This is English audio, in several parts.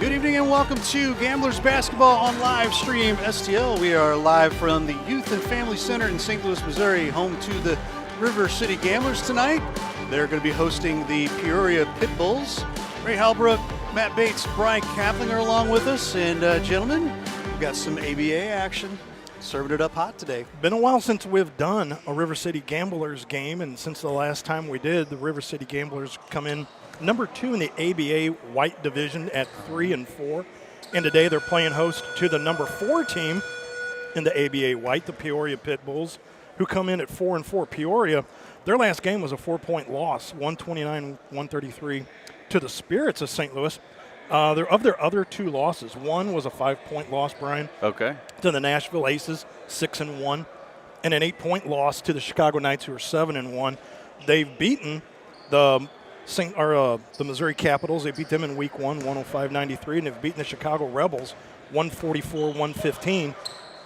Good evening and welcome to Gamblers Basketball on live stream STL. We are live from the Youth and Family Center in St. Louis, Missouri, home to the River City Gamblers tonight. They're going to be hosting the Peoria Pitbulls. Ray Halbrook, Matt Bates, Brian Kapling are along with us. And gentlemen, we've got some ABA action. Serving it up hot today. Been a while since we've done a River City Gamblers game, and since the last time we did, the River City Gamblers come in number 2 in the ABA White Division at 3-4. And today they're playing host to the number 4 team in the ABA White, the Peoria Pitbulls, who come in at 4-4. Peoria, their last game was a 4-point loss, 129-133 to the Spirits of St. Louis. Of their other 2 losses, one was a 5-point loss, Brian. Okay. To the Nashville Aces, 6-1, and an 8-point loss to the Chicago Knights, who are 7-1. They've beaten the Missouri Capitals. They beat them in Week 1, 105-93, and they've beaten the Chicago Rebels, 144-115.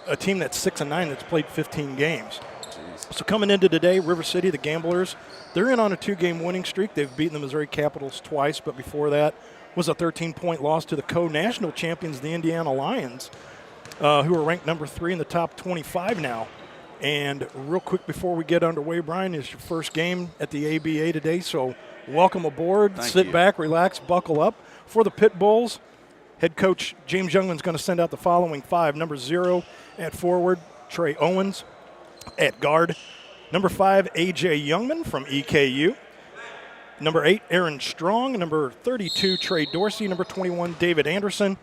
A team that's 6-9 that's played 15 games. Jeez. So coming into today, River City, the Gamblers, they're in on a 2-game winning streak. They've beaten the Missouri Capitals twice, but before that was a 13-point loss to the co-national champions, the Indiana Lions, who are ranked number 3 in the top 25 now. And real quick before we get underway, Brian, it's your first game at the ABA today, so welcome aboard. Sit back, relax, buckle up. For the Pitbulls, head coach James Youngman's going to send out the following 5. Number 0 at forward, Trey Owens. At guard, number 5, A.J. Youngman from EKU. Number 8, Aaron Strong. Number 32, Trey Dorsey. Number 21, David Anderson.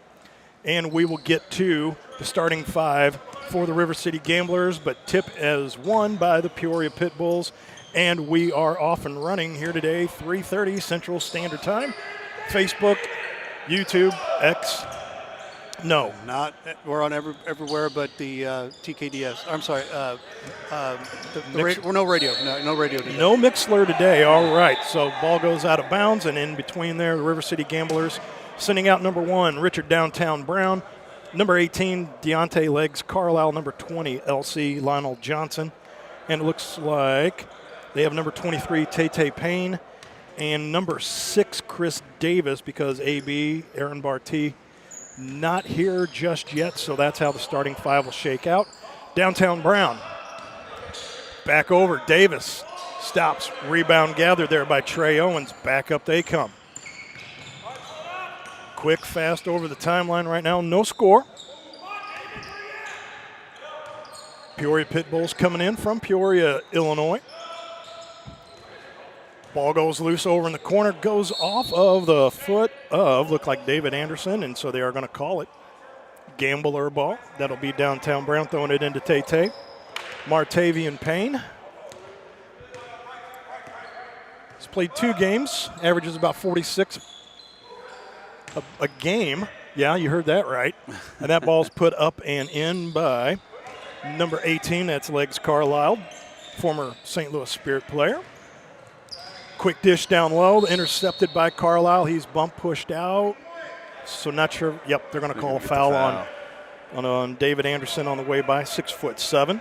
And we will get to the starting 5 for the River City Gamblers, but tip as won by the Peoria Pitbulls. And we are off and running here today, 3:30 Central Standard Time. Facebook, YouTube, X. No. Not, we're on everywhere but the TKDS. I'm sorry, no radio. No radio today. No Mixler today. All right, so ball goes out of bounds, and in between there, the River City Gamblers sending out number 1, Richard Downtown Brown. Number 18, Deontay Legs Carlisle. Number 20, LC Lionel Johnson. And it looks like they have number 23, Tay Payne. And number 6, Chris Davis, because AB, Aaron Barty, not here just yet, so that's how the starting 5 will shake out. Downtown Brown. Back over. Davis stops. Rebound gathered there by Trey Owens. Back up they come. Quick, fast over the timeline right now. No score. Peoria Pitbulls coming in from Peoria, Illinois. Ball goes loose over in the corner, goes off of the foot of, look like David Anderson, and so they are going to call it gambler ball. That'll be Downtown Brown throwing it into Tay. Martavian Payne. He's played 2 games, averages about 46 a game. Yeah, you heard that right. And that ball's put up and in by number 18, that's Legs Carlisle, former St. Louis Spirit player. Quick dish down low, intercepted by Carlisle. He's bump pushed out. So not sure. Yep, they're going to call a foul on David Anderson on the way by, 6'7".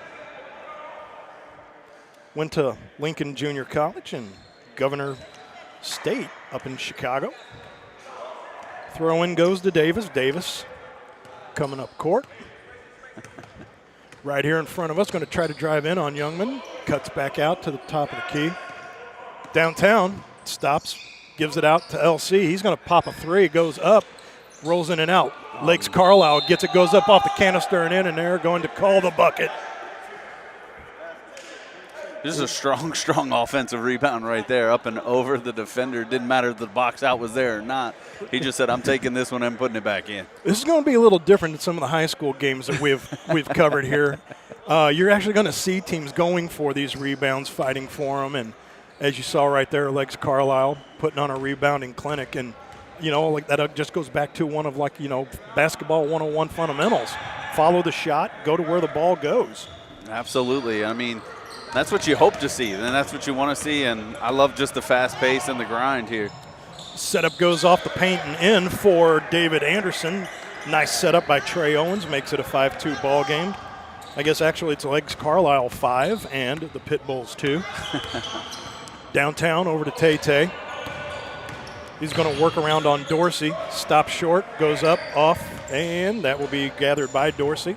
Went to Lincoln Junior College and Governor State up in Chicago. Throw in goes to Davis. Davis coming up court. Right here in front of us, going to try to drive in on Youngman. Cuts back out to the top of the key. Downtown, stops, gives it out to LC. He's going to pop a 3, goes up, rolls in and out. Legs Carlisle gets it, goes up off the canister and in, and they're going to call the bucket. This is a strong offensive rebound right there, up and over the defender. Didn't matter if the box out was there or not. He just said, I'm taking this one and putting it back in. This is going to be a little different than some of the high school games that we've covered here. You're actually going to see teams going for these rebounds, fighting for them, and as you saw right there, Legs Carlisle putting on a rebounding clinic. And, like that just goes back to one of basketball 101 fundamentals. Follow the shot, go to where the ball goes. Absolutely. I mean, that's what you hope to see, and that's what you want to see. And I love just the fast pace and the grind here. Setup goes off the paint and in for David Anderson. Nice setup by Trey Owens, makes it a 5-2 ball game. I guess actually it's Legs Carlisle 5 and the Pitbulls 2. Downtown over to Tay. He's going to work around on Dorsey. Stops short, goes up, off, and that will be gathered by Dorsey.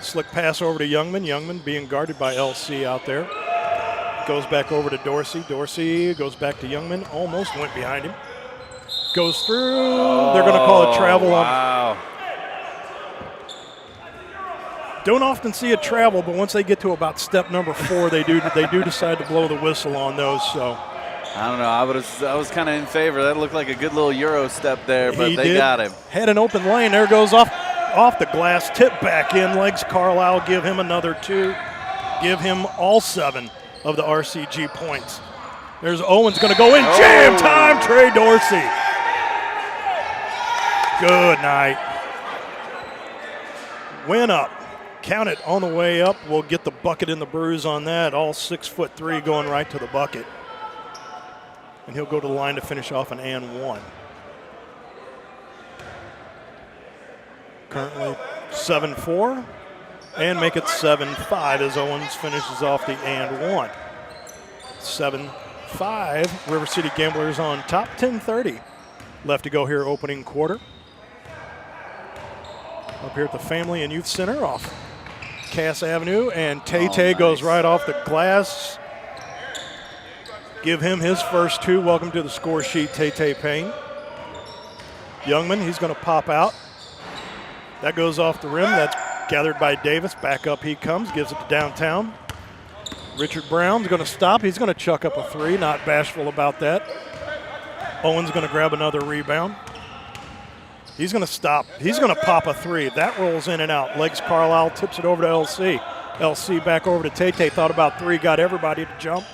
Slick pass over to Youngman. Youngman being guarded by LC out there. Goes back over to Dorsey. Dorsey goes back to Youngman. Almost went behind him. Goes through. They're going to call a travel on. Don't often see a travel, but once they get to about step number 4, they do decide to blow the whistle on those. So I don't know. I was kind of in favor. That looked like a good little Euro step there, but they got him. Had an open lane. There goes off the glass. Tip back in. Legs Carlisle give him another 2. Give him all 7 of the RCG points. There's Owens going to go in. Jam time, Trey Dorsey. Good night. Win up. Count it on the way up. We'll get the bucket in the bruise on that. All 6'3" going right to the bucket. And he'll go to the line to finish off an and 1. Currently 7-4. And make it 7-5 as Owens finishes off the and 1. 7-5. River City Gamblers on top. 10:30 left to go here opening quarter. Up here at the Family and Youth Center off Cass Avenue, and Tay goes right off the glass. Give him his first 2. Welcome to the score sheet, Tay Payne. Youngman, he's going to pop out. That goes off the rim. That's gathered by Davis. Back up he comes, gives it to downtown. Richard Brown's going to stop. He's going to chuck up a 3, not bashful about that. Owens going to grab another rebound. He's going to stop. He's going to pop a 3. That rolls in and out. Legs Carlisle, tips it over to LC. LC back over to Tay. Thought about 3, got everybody to jump.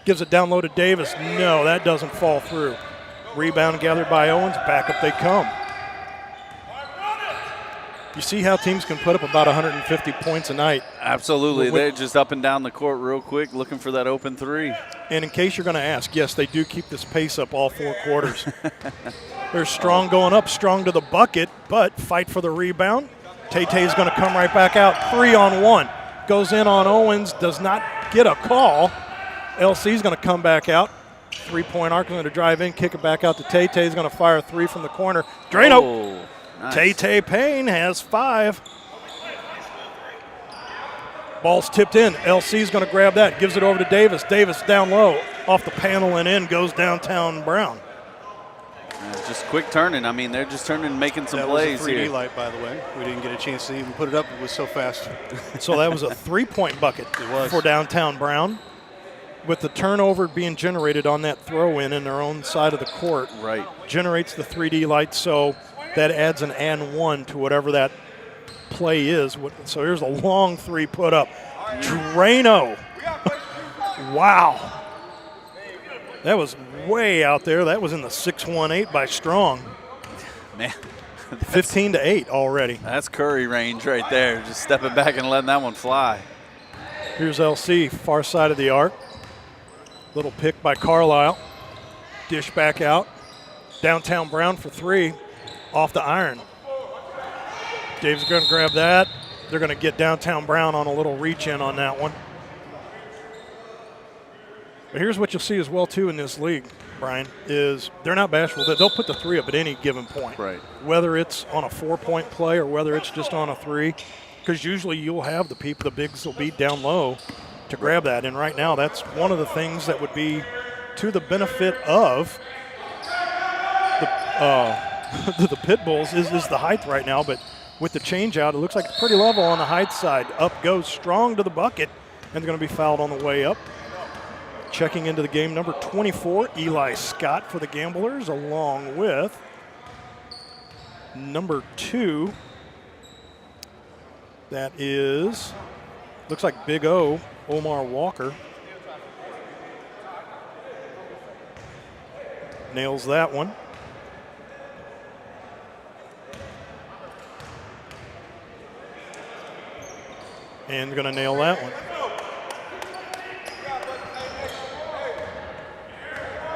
Gives it down low to Davis. No, that doesn't fall through. Rebound gathered by Owens. Back up they come. You see how teams can put up about 150 points a night. Absolutely. They're just up and down the court real quick looking for that open 3. And in case you're going to ask, yes, they do keep this pace up all 4 quarters. They're strong going up, strong to the bucket, but fight for the rebound. Tay-Tay's going to come right back out. 3-on-1. Goes in on Owens, does not get a call. LC's going to come back out. 3-point arc, going to drive in, kick it back out to Tay-Tay's going to fire a 3 from the corner. Drano. Nice. Tay Payne has 5. Ball's tipped in. LC's going to grab that, gives it over to Davis. Davis down low, off the panel and in, goes downtown Brown. Just quick turning. I mean, they're just turning, making some plays here. That was a 3D here. light, by the way. We didn't get a chance to even put it up. It was so fast. So that was a 3-point bucket for downtown Brown. With the turnover being generated on that throw-in their own side of the court. Right. Generates the 3D light, so that adds an and 1 to whatever that play is. So here's a long 3 put up. Drano. Wow. That was way out there. That was in the 6-1-8 by Strong. Man. 15-8 already. That's Curry range right there. Just stepping back and letting that one fly. Here's LC, far side of the arc. Little pick by Carlisle. Dish back out. Downtown Brown for 3. Off the iron. Dave's going to grab that. They're going to get downtown Brown on a little reach in on that one. But here's what you'll see as well, too, in this league, Brian, is they're not bashful. They'll put the 3 up at any given point. Right. Whether it's on a 4-point play or whether it's just on a 3. Because usually you'll have the bigs will be down low to grab that. And right now that's one of the things that would be to the benefit of the Pitbulls is the height right now. But with the change out, it looks like it's pretty level on the height side. Up goes Strong to the bucket and going to be fouled on the way up. Checking into the game, number 24, Eli Scott for the Gamblers, along with number 2. That is, looks like Big O, Omar Walker. Nails that one. And going to nail that one.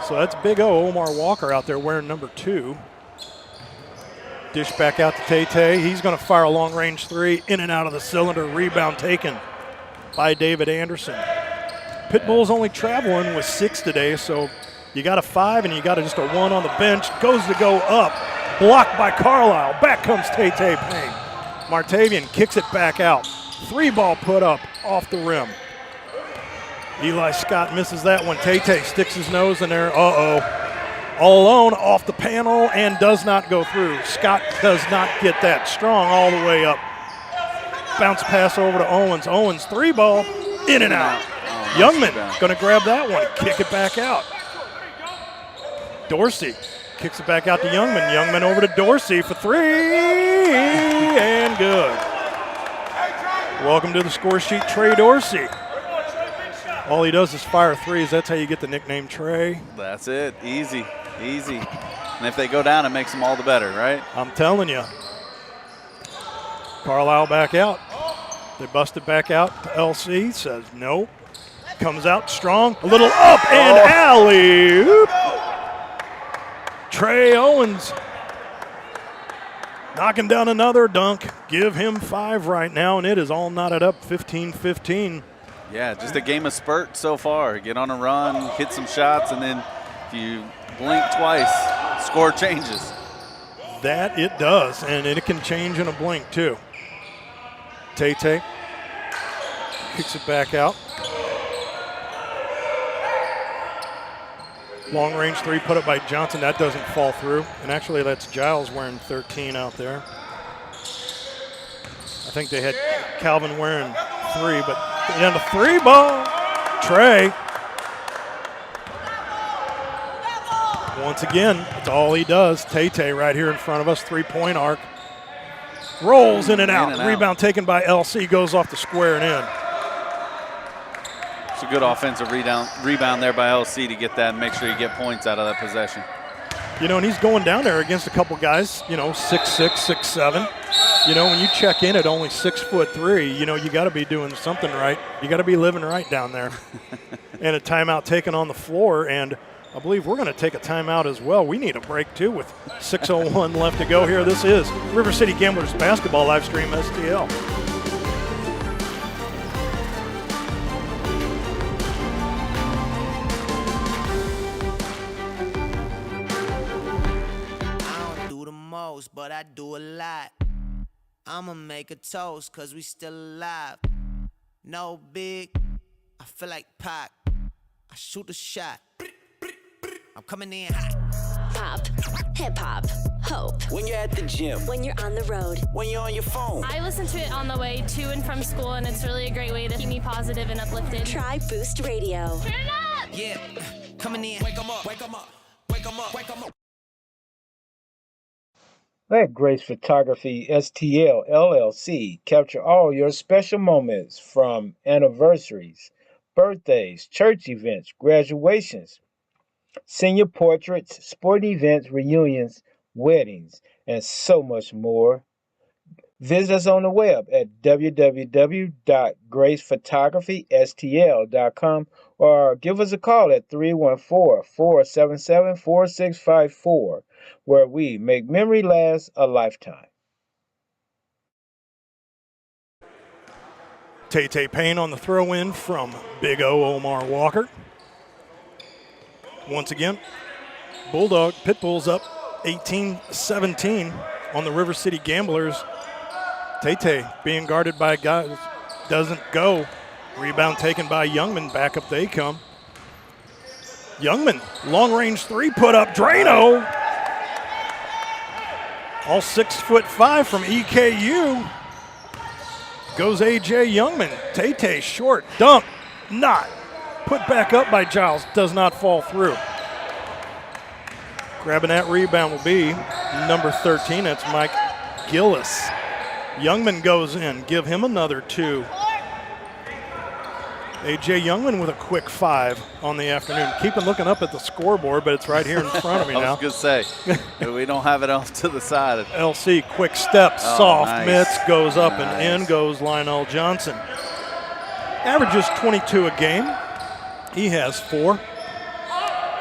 So that's Big O, Omar Walker out there wearing number 2. Dish back out to Tay. He's going to fire a long-range 3 in and out of the cylinder. Rebound taken by David Anderson. Pitbull's only traveling with 6 today, so You got a 5 and you got just a 1 on the bench. Goes to go up. Blocked by Carlisle. Back comes Tay-Tay Payne. Martavian kicks it back out. 3 ball put up off the rim. Eli Scott misses that one. Tay-Tay sticks his nose in there. Uh-oh. All alone off the panel and does not go through. Scott does not get that. Strong all the way up. Bounce pass over to Owens. Owens 3 ball. In and out. Youngman going to grab that one. Kick it back out. Dorsey kicks it back out to Youngman. Youngman over to Dorsey for 3. And good. Welcome to the score sheet, Trey Dorsey. All he does is fire 3s. That's how you get the nickname Trey. That's it. Easy, easy. And if they go down, it makes them all the better, right? I'm telling you. Carlisle back out. They bust it back out to LC. Says no. Comes out strong. A little up and alley-oop. Trey Owens knocking down another dunk. Give him 5 right now, and it is all knotted up 15-15. Yeah, just a game of spurt so far. Get on a run, hit some shots, and then if you blink twice, score changes. That it does, and it can change in a blink too. Tay-Tay kicks it back out. Long range 3 put up by Johnson. That doesn't fall through. And actually that's Giles wearing 13 out there. I think they had Calvin wearing 3, but then the 3 ball. Trey. Once again, that's all he does. Tay-Tay right here in front of us, 3-point arc. Rolls in and out. Rebound taken by LC, goes off the square and in. It's a good offensive rebound there by LC to get that and make sure you get points out of that possession. You know, and he's going down there against a couple guys, 6'6", 6'7". When you check in at only 6'3", you got to be doing something right. You got to be living right down there. And a timeout taken on the floor, and I believe we're going to take a timeout as well. We need a break too with 6:01 left to go here. This is River City Gamblers basketball live stream STL. But I do a lot. I'ma make a toast, cause we still alive. No big, I feel like Pac. I shoot a shot. I'm coming in hot. Pop, hip-hop, hope. When you're at the gym. When you're on the road. When you're on your phone. I listen to it on the way to and from school, and it's really a great way to keep me positive and uplifted. Try Boost Radio. Turn it up! Yeah, coming in. Wake 'em up, wake 'em up, wake 'em up, wake 'em up. Let Grace Photography STL LLC capture all your special moments from anniversaries, birthdays, church events, graduations, senior portraits, sporting events, reunions, weddings, and so much more. Visit us on the web at www.gracephotography.stl.com or give us a call at 314-477-4654, where we make memory last a lifetime. Tay-Tay Payne on the throw-in from Big O Omar Walker. Once again, Bulldog Pitbulls up 18-17 on the River City Gamblers. Tay-Tay being guarded by guys, doesn't go. Rebound taken by Youngman. Back up they come. Youngman, long range 3 put up. Drano. All 6'5" from EKU. Goes A.J. Youngman. Tay-Tay short. Dunk. Not. Put back up by Giles. Does not fall through. Grabbing that rebound will be number 13. That's Mike Gillis. Youngman goes in. Give him another 2. A.J. Youngman with a quick 5 on the afternoon. Keep looking up at the scoreboard, but it's right here in front of me now. I was going to say, we don't have it off to the side. LC, quick step, soft mitts, goes up and in, goes Lionel Johnson. Averages 22 a game. He has 4.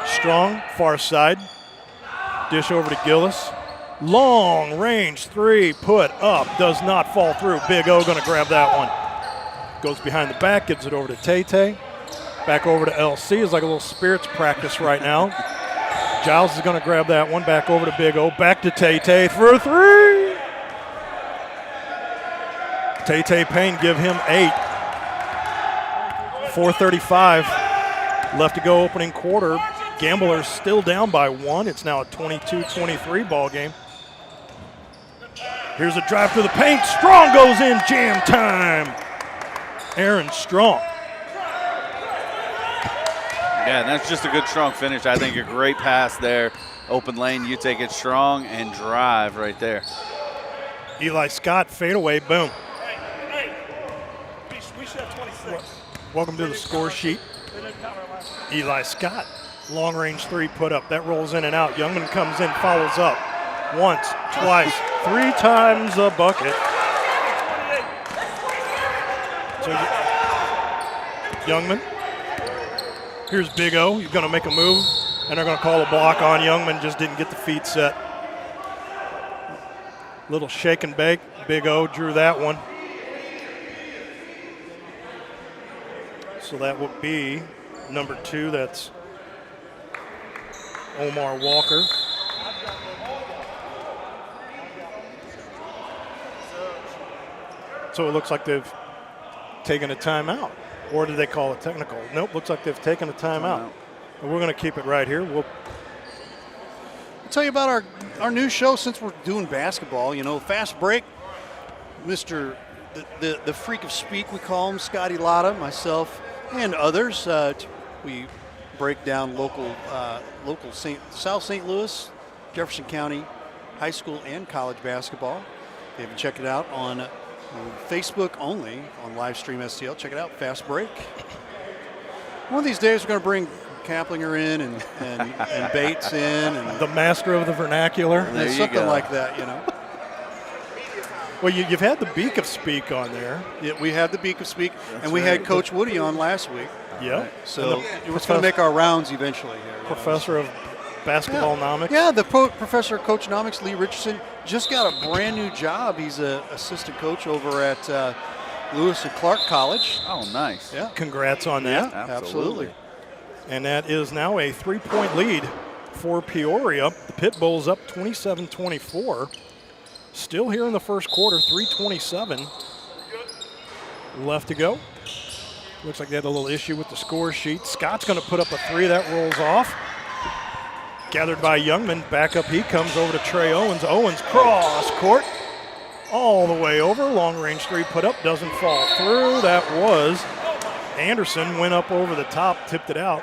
Strong, far side. Dish over to Gillis. Long range 3 put up, does not fall through. Big O going to grab that one. Goes behind the back, gives it over to Tay-Tay. Back over to LC. It's like a little spirits practice right now. Giles is going to grab that one. Back over to Big O. Back to Tay for 3. Tay Payne give him 8. 4:35 left to go opening quarter. Gamblers still down by 1. It's now a 22-23 ball game. Here's a drive to the paint. Strong goes in. Jam time. Aaron Strong. Yeah, that's just a good, strong finish. I think a great pass there. Open lane, you take it strong and drive right there. Eli Scott, fadeaway, boom. Welcome to the score sheet. Eli Scott, long range 3 put up. That rolls in and out. Youngman comes in, follows up. Once, twice, 3 times a bucket. So Youngman. Here's Big O. He's going to make a move, and they're going to call a block on Youngman. Just didn't get the feet set. Little shake and bake. Big O drew that one. So that would be number 2. That's Omar Walker. So it looks like they've taken a timeout. Or did they call it technical? Nope, looks like they've taken a timeout. And we're going to keep it right here. I'll tell you about our new show since we're doing basketball. You know, Fast Break, Mr. The Freak of Speak, we call him, Scotty Lotta, myself, and others. We break down local South St. Louis, Jefferson County high school and college basketball. If you haven't checked it out on Facebook only, on live stream STL. Check it out, Fast Break. One of these days we're going to bring Kaplinger in and Bates in. And the master of the vernacular. There something like that, you know. Well, you've had the Beak of Speak on there. Yeah, we had the Beak of Speak, and we had Coach Woody on last week. Yeah. So we're going to make our rounds eventually here. Professor of basketball-nomics. Yeah, the professor of coach-nomics, Lee Richardson, just got a brand new job. He's an assistant coach over at Lewis and Clark College. Oh, nice. Yeah. Congrats on that. Yeah, absolutely. And that is now a 3-point lead for Peoria. The Pitbulls up 27-24. Still here in the first quarter, 3:27 left to go. Looks like they had a little issue with the score sheet. Scott's going to put up a 3. That rolls off. Gathered by Youngman. Back up he comes over to Trey Owens. Owens cross court all the way over. Long range 3 put up, doesn't fall through. That was Anderson. Went up over the top, tipped it out.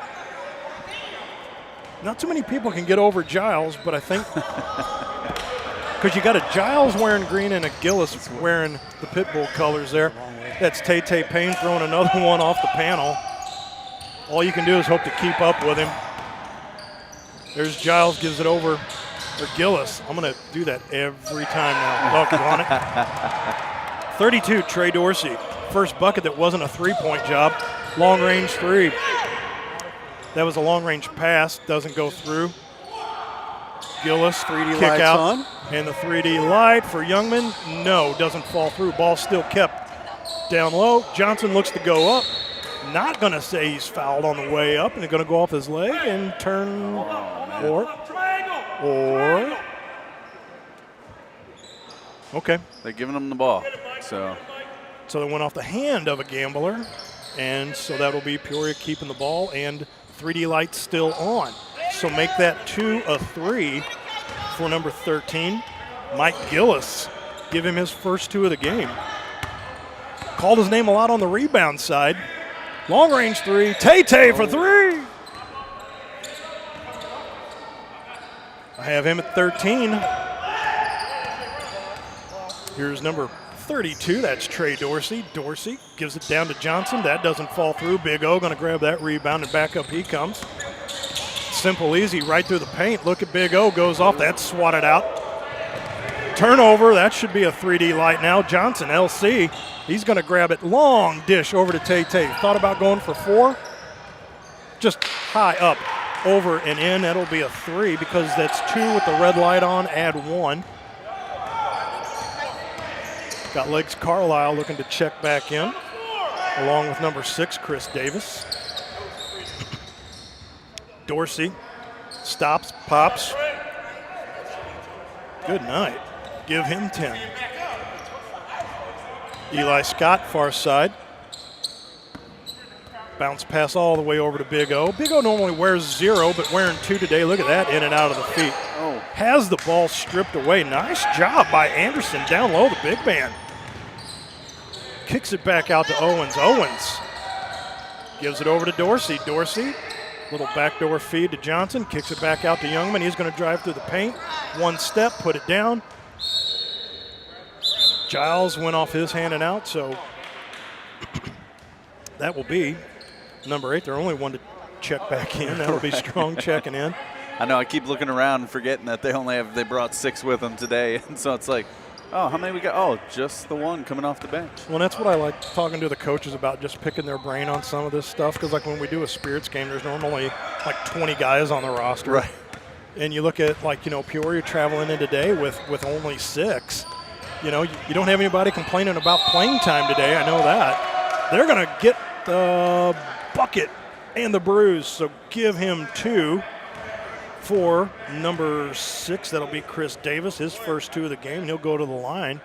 Not too many people can get over Giles, but I think because you got a Giles wearing green and a Gillis wearing the Pitbull colors there. That's Tay Payne throwing another one off the panel. All you can do is hope to keep up with him. There's Giles, gives it over for Gillis. I'm going to do that every time now. Look on it. 32, Trey Dorsey. First bucket that wasn't a 3-point job. Long range 3. That was a long range pass. Doesn't go through. Gillis, 3D kick out. On. And the 3D light for Youngman. No, doesn't fall through. Ball still kept down low. Johnson looks to go up. Not going to say he's fouled on the way up, and he's going to go off his leg and turn or okay. They're giving him the ball. So they went off the hand of a gambler, and so that'll be Peoria keeping the ball, and 3D lights still on. So make that 2 a 3 for number 13, Mike Gillis. Give him his first 2 of the game. Called his name a lot on the rebound side. Long range 3, Tay for 3. I have him at 13. Here's number 32, that's Trey Dorsey. Dorsey gives it down to Johnson. That doesn't fall through. Big O going to grab that rebound, and back up he comes. Simple, easy, right through the paint. Look at Big O, goes off. That's swatted out. Turnover, that should be a 3D light now. Johnson, LC, he's going to grab it. Long dish over to Tay. Thought about going for 4. Just high up, over and in. That'll be a 3 because that's 2 with the red light on, add 1. Got legs Carlisle looking to check back in, along with number 6, Chris Davis. Dorsey stops, pops. Good night. Give him 10. Eli Scott, far side. Bounce pass all the way over to Big O. Big O normally wears 0, but wearing 2 today. Look at that, in and out of the feet. Oh. Has the ball stripped away. Nice job by Anderson down low, the big man. Kicks it back out to Owens. Owens gives it over to Dorsey. Dorsey, little backdoor feed to Johnson. Kicks it back out to Youngman. He's going to drive through the paint. One step, put it down. Giles went off his hand and out, so that will be number 8. They're only one to check back in. That'll be Strong checking in. I know, I keep looking around and forgetting that they brought 6 with them today. And so it's like, oh, how many we got? Oh, just the one coming off the bench. Well, that's what I like talking to the coaches about, just picking their brain on some of this stuff. Because, like, when we do a Spirits game, there's normally like 20 guys on the roster. Right. And you look at, like, Peoria traveling in today with only 6. You don't have anybody complaining about playing time today. I know that. They're going to get the bucket and the bruise. So give him 2 for number 6. That'll be Chris Davis, his first 2 of the game. He'll go to the line.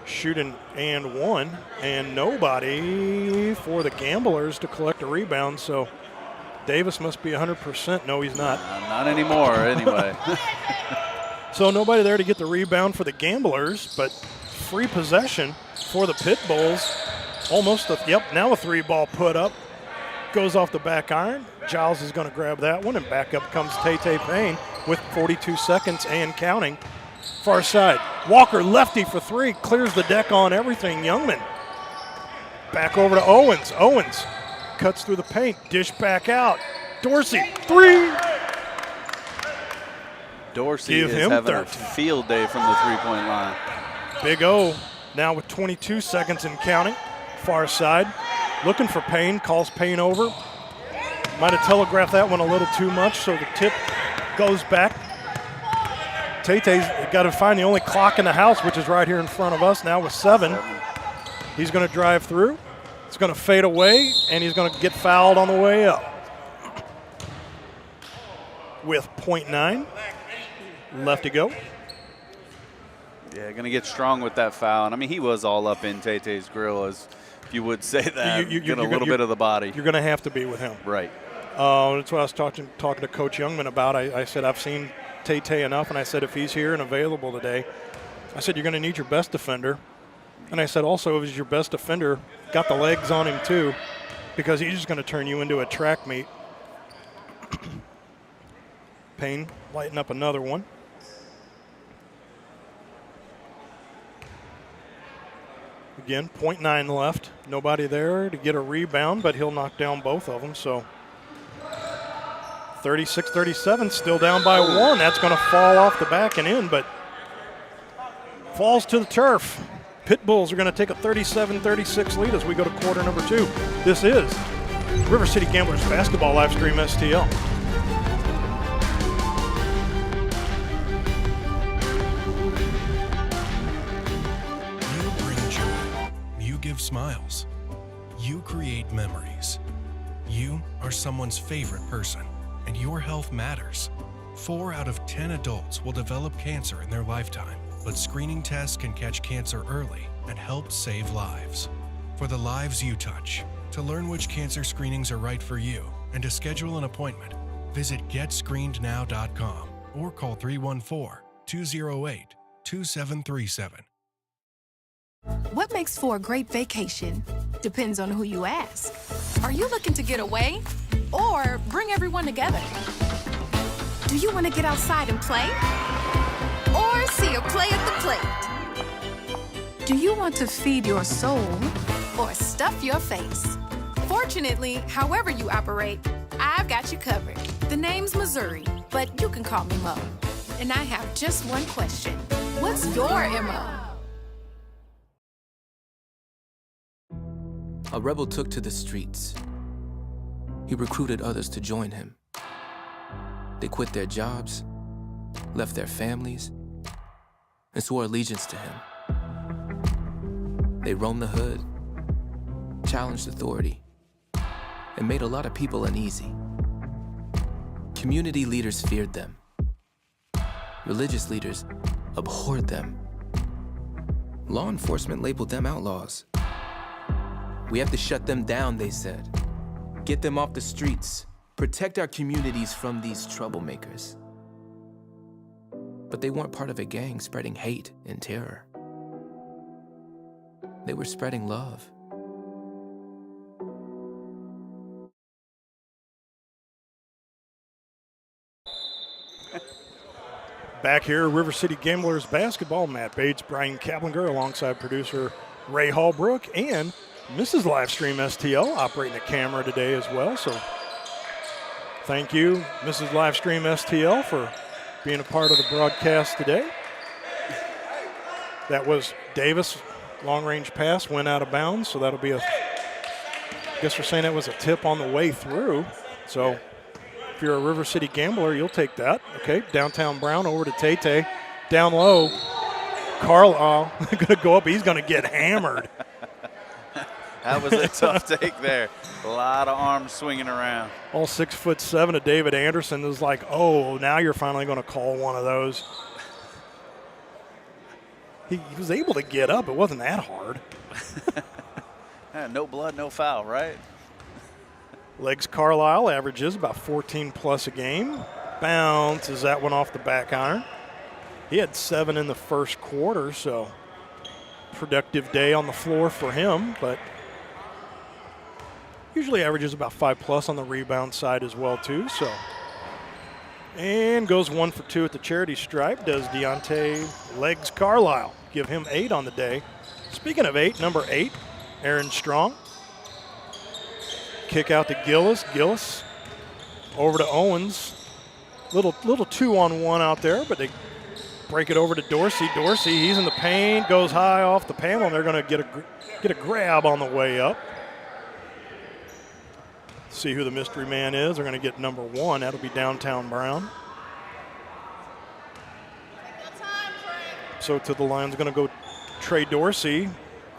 Shooting and 1. And nobody for the Gamblers to collect a rebound. So Davis must be 100%. No, he's not. Not anymore, anyway. So nobody there to get the rebound for the Gamblers, but free possession for the Pitbulls. Now a 3-ball put up. Goes off the back iron. Giles is going to grab that one, and back up comes Tay-Tay Payne with 42 seconds and counting. Far side. Walker, lefty for 3, clears the deck on everything. Youngman. Back over to Owens. Owens cuts through the paint, dish back out. Dorsey, 3. Dorsey Give is him having 13. a field day from the 3-point line. Big O now with 22 seconds and counting. Far side. Looking for Payne, calls Payne over. Might have telegraphed that one a little too much, so the tip goes back. Tay-Tay's got to find the only clock in the house, which is right here in front of us now with 7. He's going to drive through. It's going to fade away, and he's going to get fouled on the way up. With .9 left to go. Yeah, going to get strong with that foul. And I mean, he was all up in Tay-Tay's grill, as you would say that. Get a little bit of the body. You're going to have to be with him. Right. That's what I was talking to Coach Youngman about. I said, I've seen Tay-Tay enough, and I said, if he's here and available today, I said, you're going to need your best defender. And I said, also, if he's your best defender, got the legs on him too, because he's just going to turn you into a track meet. Payne lighting up another one. Again, .9 left. Nobody there to get a rebound, but he'll knock down both of them. So 36-37, still down by 1. That's going to fall off the back and in, but falls to the turf. Pitbulls are going to take a 37-36 lead as we go to quarter number 2. This is River City Gamblers Basketball Livestream STL. Give smiles. You create memories. You are someone's favorite person, and your health matters. 4 out of 10 adults will develop cancer in their lifetime, but screening tests can catch cancer early and help save lives. For the lives you touch, to learn which cancer screenings are right for you and to schedule an appointment, visit GetScreenedNow.com or call 314-208-2737. What makes for a great vacation depends on who you ask. Are you looking to get away or bring everyone together? Do you want to get outside and play or see a play at the plate? Do you want to feed your soul or stuff your face? Fortunately, however you operate, I've got you covered. The name's Missouri, but you can call me Mo. And I have just one question. What's your MO? A rebel took to the streets. He recruited others to join him. They quit their jobs, left their families, and swore allegiance to him. They roamed the hood, challenged authority, and made a lot of people uneasy. Community leaders feared them. Religious leaders abhorred them. Law enforcement labeled them outlaws. We have to shut them down, they said. Get them off the streets. Protect our communities from these troublemakers. But they weren't part of a gang spreading hate and terror. They were spreading love. Back here, River City Gamblers basketball. Matt Bates, Brian Kaplinger, alongside producer Ray Hallbrook, and Mrs. Livestream STL operating the camera today as well. So thank you, Mrs. Livestream STL, for being a part of the broadcast today. That was Davis, long-range pass, went out of bounds, so that'll be I guess we're saying that was a tip on the way through. So if you're a River City Gambler, you'll take that. Okay, downtown Brown over to Tate. Down low, Carlisle going to go up. He's going to get hammered. That was a tough take there. A lot of arms swinging around. All 6'7" of David Anderson is like, oh, now you're finally going to call one of those. He was able to get up. It wasn't that hard. Yeah, no blood, no foul, right? Legs Carlisle averages about 14 plus a game. Bounces that one off the back iron. He had 7 in the first quarter, so productive day on the floor for him, but usually averages about 5 plus on the rebound side as well too. So, and goes 1 for 2 at the charity stripe, does Deontay Legs Carlisle. Give him 8 on the day. Speaking of 8, number 8, Aaron Strong. Kick out to Gillis. Gillis over to Owens. Little 2-on-1 out there, but they break it over to Dorsey. Dorsey, he's in the paint, goes high off the panel, and they're going to get a grab on the way up. See who the mystery man is. They're going to get number 1. That'll be downtown Brown. So to the line's going to go Trey Dorsey.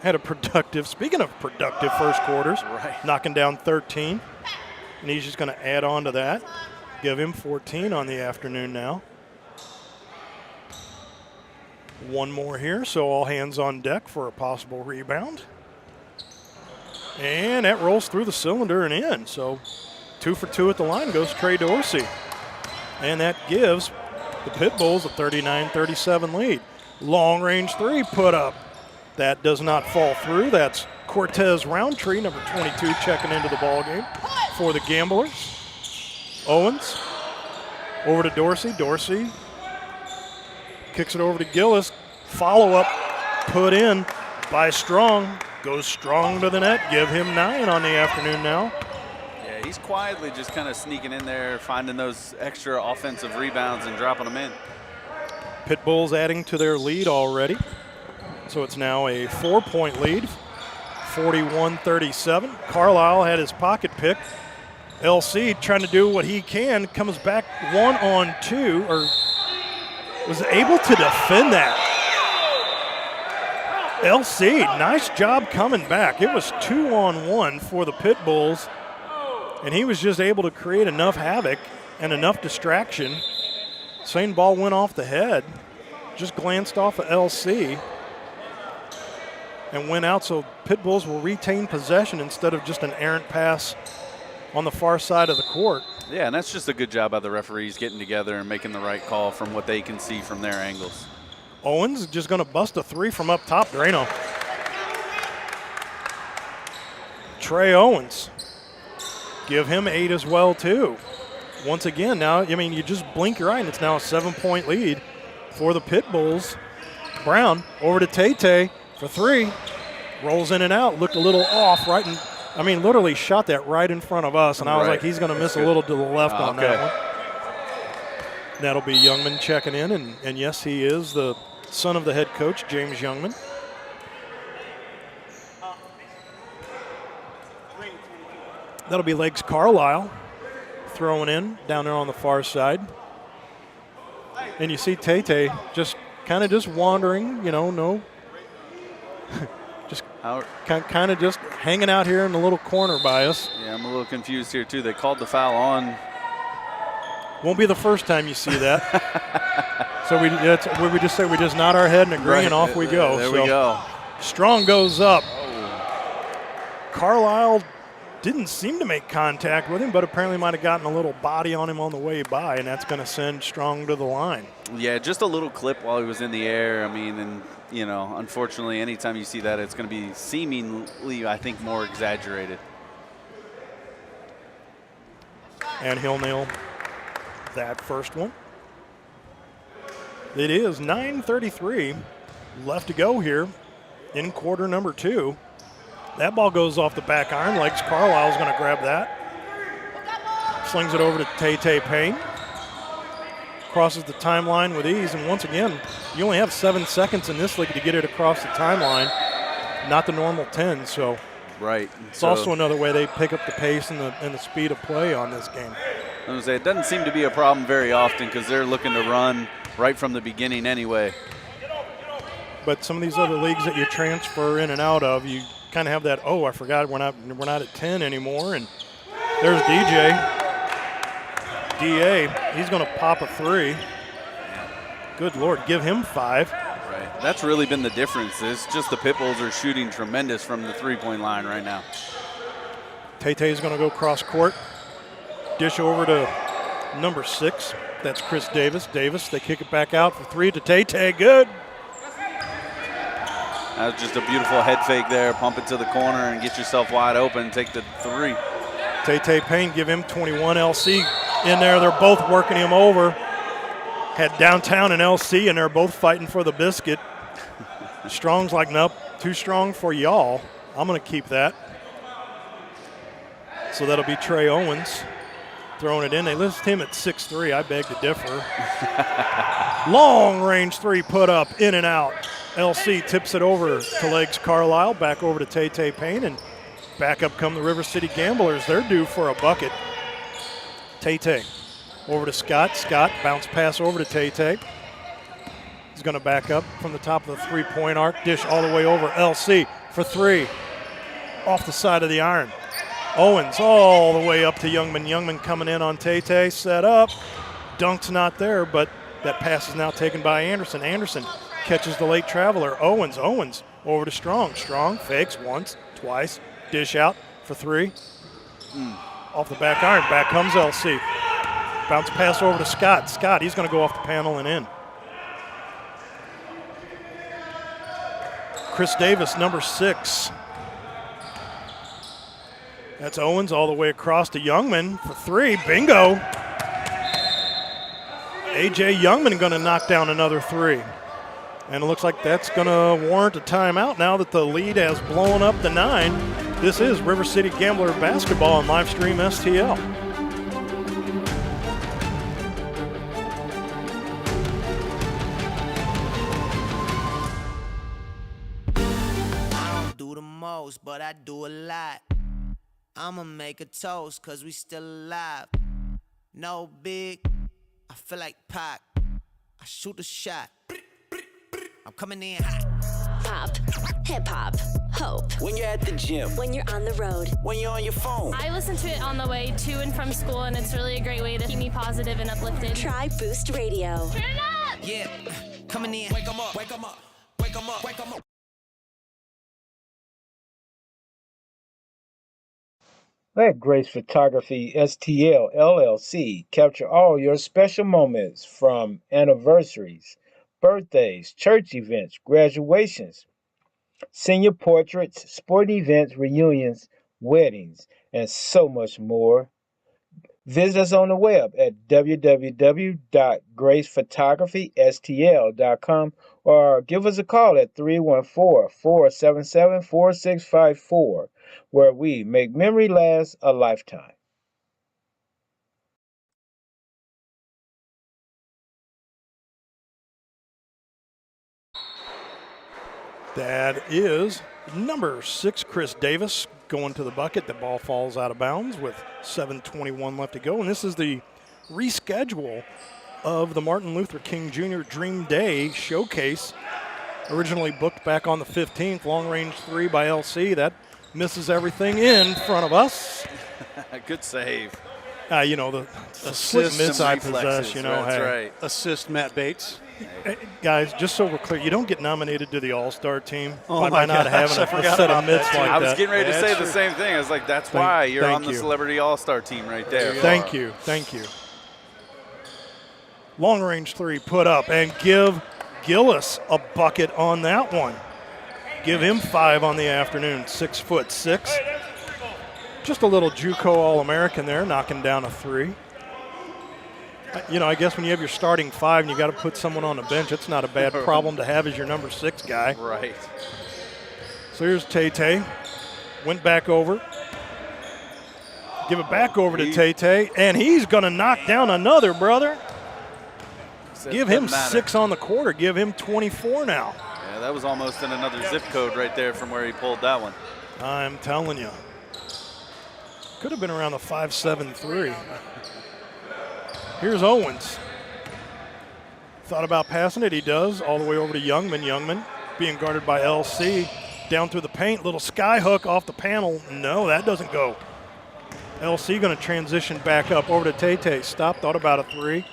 Had a productive, speaking of productive first quarters, right, knocking down 13. And he's just going to add on to that. Give him 14 on the afternoon now. One more here, so all hands on deck for a possible rebound. And that rolls through the cylinder and in. So 2 for 2 at the line goes Trey Dorsey. And that gives the Pitbulls a 39-37 lead. Long range 3 put up. That does not fall through. That's Cortez Roundtree, number 22, checking into the ballgame for the Gamblers. Owens over to Dorsey. Dorsey kicks it over to Gillis. Follow-up put in by Strong. Goes Strong to the net. Give him 9 on the afternoon now. Yeah, he's quietly just kind of sneaking in there, finding those extra offensive rebounds and dropping them in. Pitbulls adding to their lead already. So it's now a 4-point lead, 41-37. Carlisle had his pocket pick. LC trying to do what he can, comes back 1-on-2, or was able to defend that. LC, nice job coming back. It was 2-on-1 for the Pitbulls, and he was just able to create enough havoc and enough distraction. Same ball went off the head, just glanced off of LC and went out, so Pitbulls will retain possession instead of just an errant pass on the far side of the court. Yeah, and that's just a good job by the referees getting together and making the right call from what they can see from their angles. Owens just going to bust a 3 from up top. Drano. Trey Owens. Give him 8 as well, too. Once again, now, I mean, you just blink your eye, and it's now a 7-point lead for the Pitbulls. Brown over to Tate for 3. Rolls in and out. Looked a little off right in, I mean, literally shot that right in front of us, and I was like, he's going to miss a little to the left on that one. That'll be Youngman checking in, and yes, he is the son of the head coach, James Youngman. That'll be Legs Carlisle throwing in down there on the far side. And you see Tate just kind of just wandering, just kind of just hanging out here in the little corner by us. Yeah, I'm a little confused here too. They called the foul on Won't be the first time you see that. So we just say we just nod our head and agree, and off we go. There we go. Strong goes up. Carlisle didn't seem to make contact with him, but apparently might have gotten a little body on him on the way by, and that's going to send Strong to the line. Yeah, just a little clip while he was in the air. I mean, and, you know, unfortunately, anytime you see that, it's going to be seemingly, I think, more exaggerated. And he'll nail that first one. It is 9:33 left to go here in quarter number 2. That ball goes off the back iron legs. Carlisle's going to grab that. Slings it over to Tay Payne. Crosses the timeline with ease. And once again, you only have 7 seconds in this league to get it across the timeline, not the normal 10. So right. It's also another way they pick up the pace and the speed of play on this game. I was going to say, it doesn't seem to be a problem very often because they're looking to run right from the beginning anyway. But some of these other leagues that you transfer in and out of, you kind of have that, oh, I forgot we're not at 10 anymore. And there's DJ. DA, he's going to pop a 3. Good Lord, give him 5. Right. That's really been the difference. It's just the Pitbulls are shooting tremendous from the three-point line right now. Tay-Tay's going to go cross court. Dish over to number 6. That's Chris Davis. They kick it back out for 3 to Tay-Tay. Good. That was just a beautiful head fake there. Pump it to the corner and get yourself wide open. Take the 3. Tay Payne, give him 21. LC in there. They're both working him over. Had Downtown and LC, and they're both fighting for the biscuit. Strong's like, nope, too strong for y'all. I'm going to keep that. So that'll be Trey Owens throwing it in. They list him at 6'3". I beg to differ. Long range 3 put up, in and out. LC tips it over to legs Carlisle, back over to Tay Payne, and back up come the River City Gamblers. They're due for a bucket. Tay over to Scott. Scott, bounce pass over to Tay. He's going to back up from the top of the three-point arc. Dish all the way over. LC for 3. Off the side of the iron. Owens all the way up to Youngman. Youngman coming in on Tay. Set up. Dunk's not there, but that pass is now taken by Anderson. Anderson catches the late traveler. Owens over to Strong. Strong fakes once, twice. Dish out for 3. Off the back iron. Back comes LC. Bounce pass over to Scott. Scott, he's going to go off the panel and in. Chris Davis, number 6. That's Owens all the way across to Youngman for 3. Bingo. A.J. Youngman going to knock down another 3. And it looks like that's going to warrant a timeout now that the lead has blown up to 9. This is River City Gambler basketball on Livestream STL. I don't do the most, but I do a lot. I'ma make a toast, cause we still alive. No big, I feel like Pac. I shoot a shot. I'm coming in hot. Pop, hip hop, hope. When you're at the gym. When you're on the road. When you're on your phone. I listen to it on the way to and from school, and it's really a great way to keep me positive and uplifted. Try Boost Radio. Turn it up! Yeah, coming in. Wake 'em up, wake 'em up, wake 'em up, wake 'em up. Let Grace Photography STL LLC capture all your special moments from anniversaries, birthdays, church events, graduations, senior portraits, sporting events, reunions, weddings, and so much more. Visit us on the web at www.gracephotographystl.com or give us a call at 314-477-4654, where we make memory last a lifetime. That is number 6, Chris Davis, going to the bucket. The ball falls out of bounds with 7:21 left to go. And this is the reschedule of the Martin Luther King Jr. Dream Day Showcase. Originally booked back on the 15th. Long range 3 by LC. That misses everything in front of us. Good save. You know, the slick Assist mitts I reflexes, possess, you know. that's hey. right. Assist Matt Bates. Guys, just so we're clear, you don't get nominated to the All-Star team Oh by my not gosh, having I a forgot set of about mitts that, too. like I was that. getting ready to Yeah, say that's the true. same thing. I was like, that's why you're thank on the you. Celebrity All-Star team right there. Thank you. Thank you. Long range three put up and give Gillis a bucket on that one. Give him 5 on the afternoon. 6'6". Just a little JUCO All-American there, knocking down a 3. You know, I guess when you have your starting 5 and you got to put someone on the bench, it's not a bad problem to have as your number 6 guy. Right. So here's Tay. Went back over. Give it back over to Tay, and he's going to knock down another, brother. Give him 6 on the quarter. Give him 24 now. Yeah, that was almost in another zip code right there from where he pulled that one. I'm telling you. Could have been around the 5-7-3. Here's Owens. Thought about passing it. He does. All the way over to Youngman. Youngman being guarded by LC. Down through the paint. Little sky hook off the panel. No, that doesn't go. LC going to transition back up over to Tay. Stop. Thought about a 3.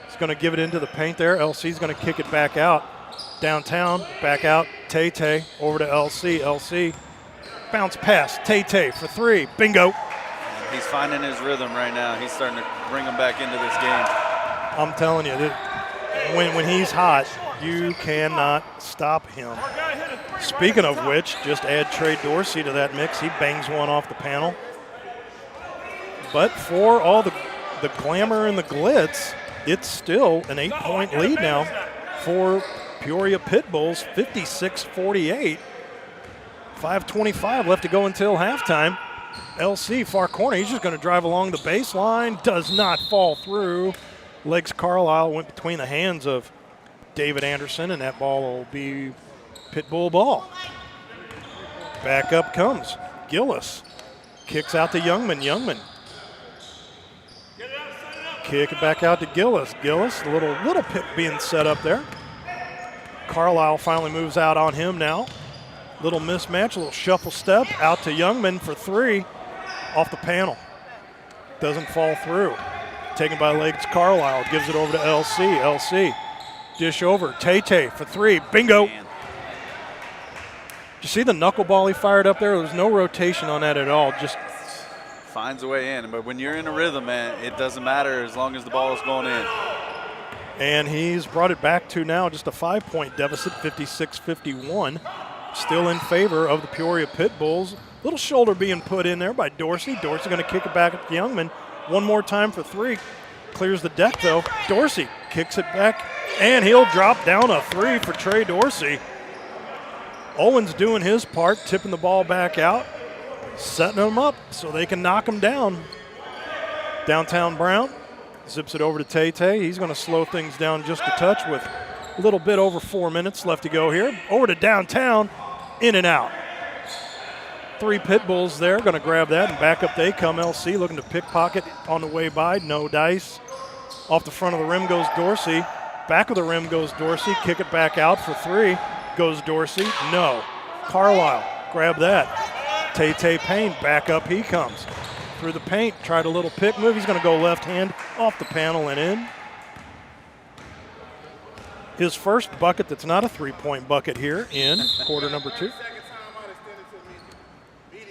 He's going to give it into the paint there. LC's going to kick it back out. Downtown. Back out. Tay over to LC. LC. Bounce pass. Tay for 3. Bingo. He's finding his rhythm right now. He's starting to bring him back into this game. I'm telling you, when he's hot, you cannot stop him. Speaking of which, just add Trey Dorsey to that mix. He bangs one off the panel. But for all the glamour and the glitz, it's still an 8-point lead now for Peoria Pitbulls, 56-48. 5:25 left to go until halftime. LC, far corner, he's just going to drive along the baseline, does not fall through. Legs Carlisle went between the hands of David Anderson, and that ball will be Pitbull ball. Back up comes Gillis. Kicks out to Youngman. Kick it back out to Gillis. Gillis, a little pick being set up there. Carlisle finally moves out on him now. Little mismatch, a little shuffle step out to Youngman for 3 off the panel. Doesn't fall through. Taken by Legs Carlisle, gives it over to LC. LC, dish over. Tay for 3. Bingo. Did you see the knuckleball he fired up there? There was no rotation on that at all. Just finds a way in. But when you're in a rhythm, man, it doesn't matter as long as the ball is going in. And he's brought it back to now just a 5-point deficit, 56-51. Still in favor of the Peoria Pitbulls. Little shoulder being put in there by Dorsey. Dorsey going to kick it back at Youngman. One more time for 3. Clears the deck, though. Dorsey kicks it back, and he'll drop down a 3 for Trey Dorsey. Owens doing his part, tipping the ball back out, setting them up so they can knock him down. Downtown Brown zips it over to Tay. He's going to slow things down just a touch with a little bit over 4 minutes left to go here. Over to downtown, in and out. 3 Pitbulls there, going to grab that, and back up they come. LC looking to pickpocket on the way by, no dice. Off the front of the rim goes Dorsey. Back of the rim goes Dorsey, kick it back out for 3. Goes Dorsey, no. Carlisle, grab that. Tay Payne, back up he comes. Through the paint, tried a little pick move. He's going to go left hand off the panel and in. His first bucket that's not a 3-point bucket here in quarter number 2.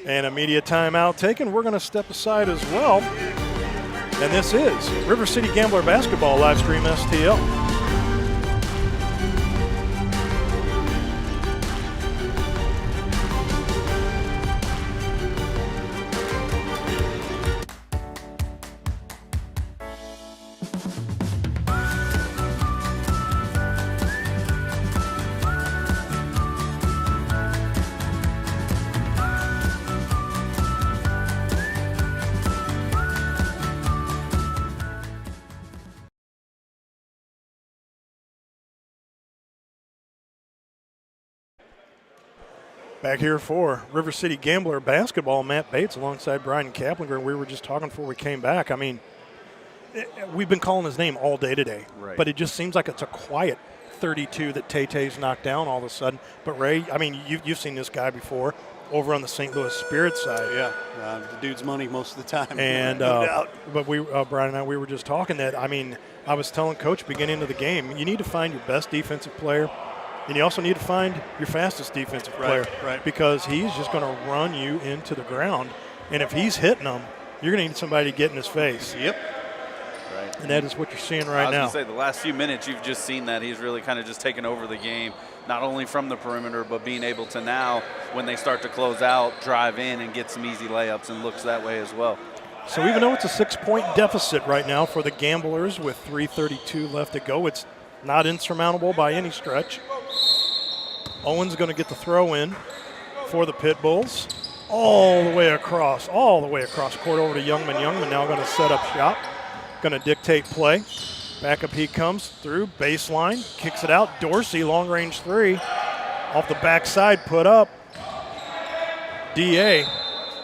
And a media timeout taken. We're going to step aside as well. And this is River City Gambler Basketball live stream STL. Back here for River City Gambler Basketball, Matt Bates alongside Brian Kaplinger. We were just talking before we came back. I mean, we've been calling his name all day today, right. But it just seems like it's a quiet 32 that Tay-Tay's knocked down all of a sudden. But Ray, I mean, you've seen this guy before. over on the St. Louis Spirit side. Yeah, the dude's money most of the time. And no doubt. but Brian and I, we were just talking that, I mean, I was telling Coach beginning of the game, you need to find your best defensive player, and you also need to find your fastest defensive player. Right. Because he's just going to run you into the ground. And if he's hitting them, you're going to need somebody to get in his face. Yep. Right. And that is what you're seeing right now. I was going to say, the last few minutes, you've just seen that he's really kind of just taken over the game, not only from the perimeter, but being able to now, when they start to close out, drive in and get some easy layups, and looks that way as well. So even though it's a 6-point deficit right now for the Gamblers with 3:32 left to go, it's not insurmountable by any stretch. Owen's going to get the throw in for the Pitbulls. All the way across court over to Youngman. Youngman now going to set up shop, going to dictate play. Back up he comes through, baseline, kicks it out. Dorsey, long range three, off the backside, put up. DA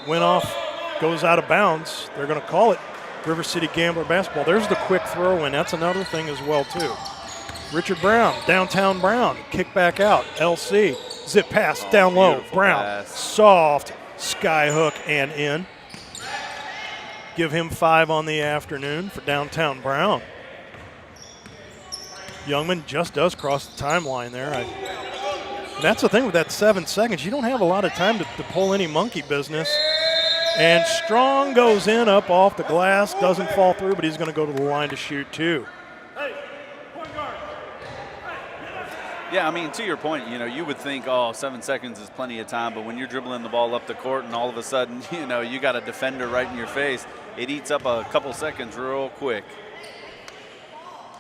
went off, goes out of bounds. They're going to call it River City Gambler basketball. There's the quick throw in. That's another thing as well, too. Richard Brown, downtown Brown, kick back out. LC, zip pass down low. Brown, pass. Soft, sky hook and in. Give him 5 on the afternoon for downtown Brown. Youngman just does cross the timeline there. And that's the thing with that 7 seconds. You don't have a lot of time to pull any monkey business. And Strong goes in up off the glass, doesn't fall through, but he's going to go to the line to shoot too. Yeah, I mean, to your point, you would think, 7 seconds is plenty of time, but when you're dribbling the ball up the court and all of a sudden, you got a defender right in your face, it eats up a couple seconds real quick.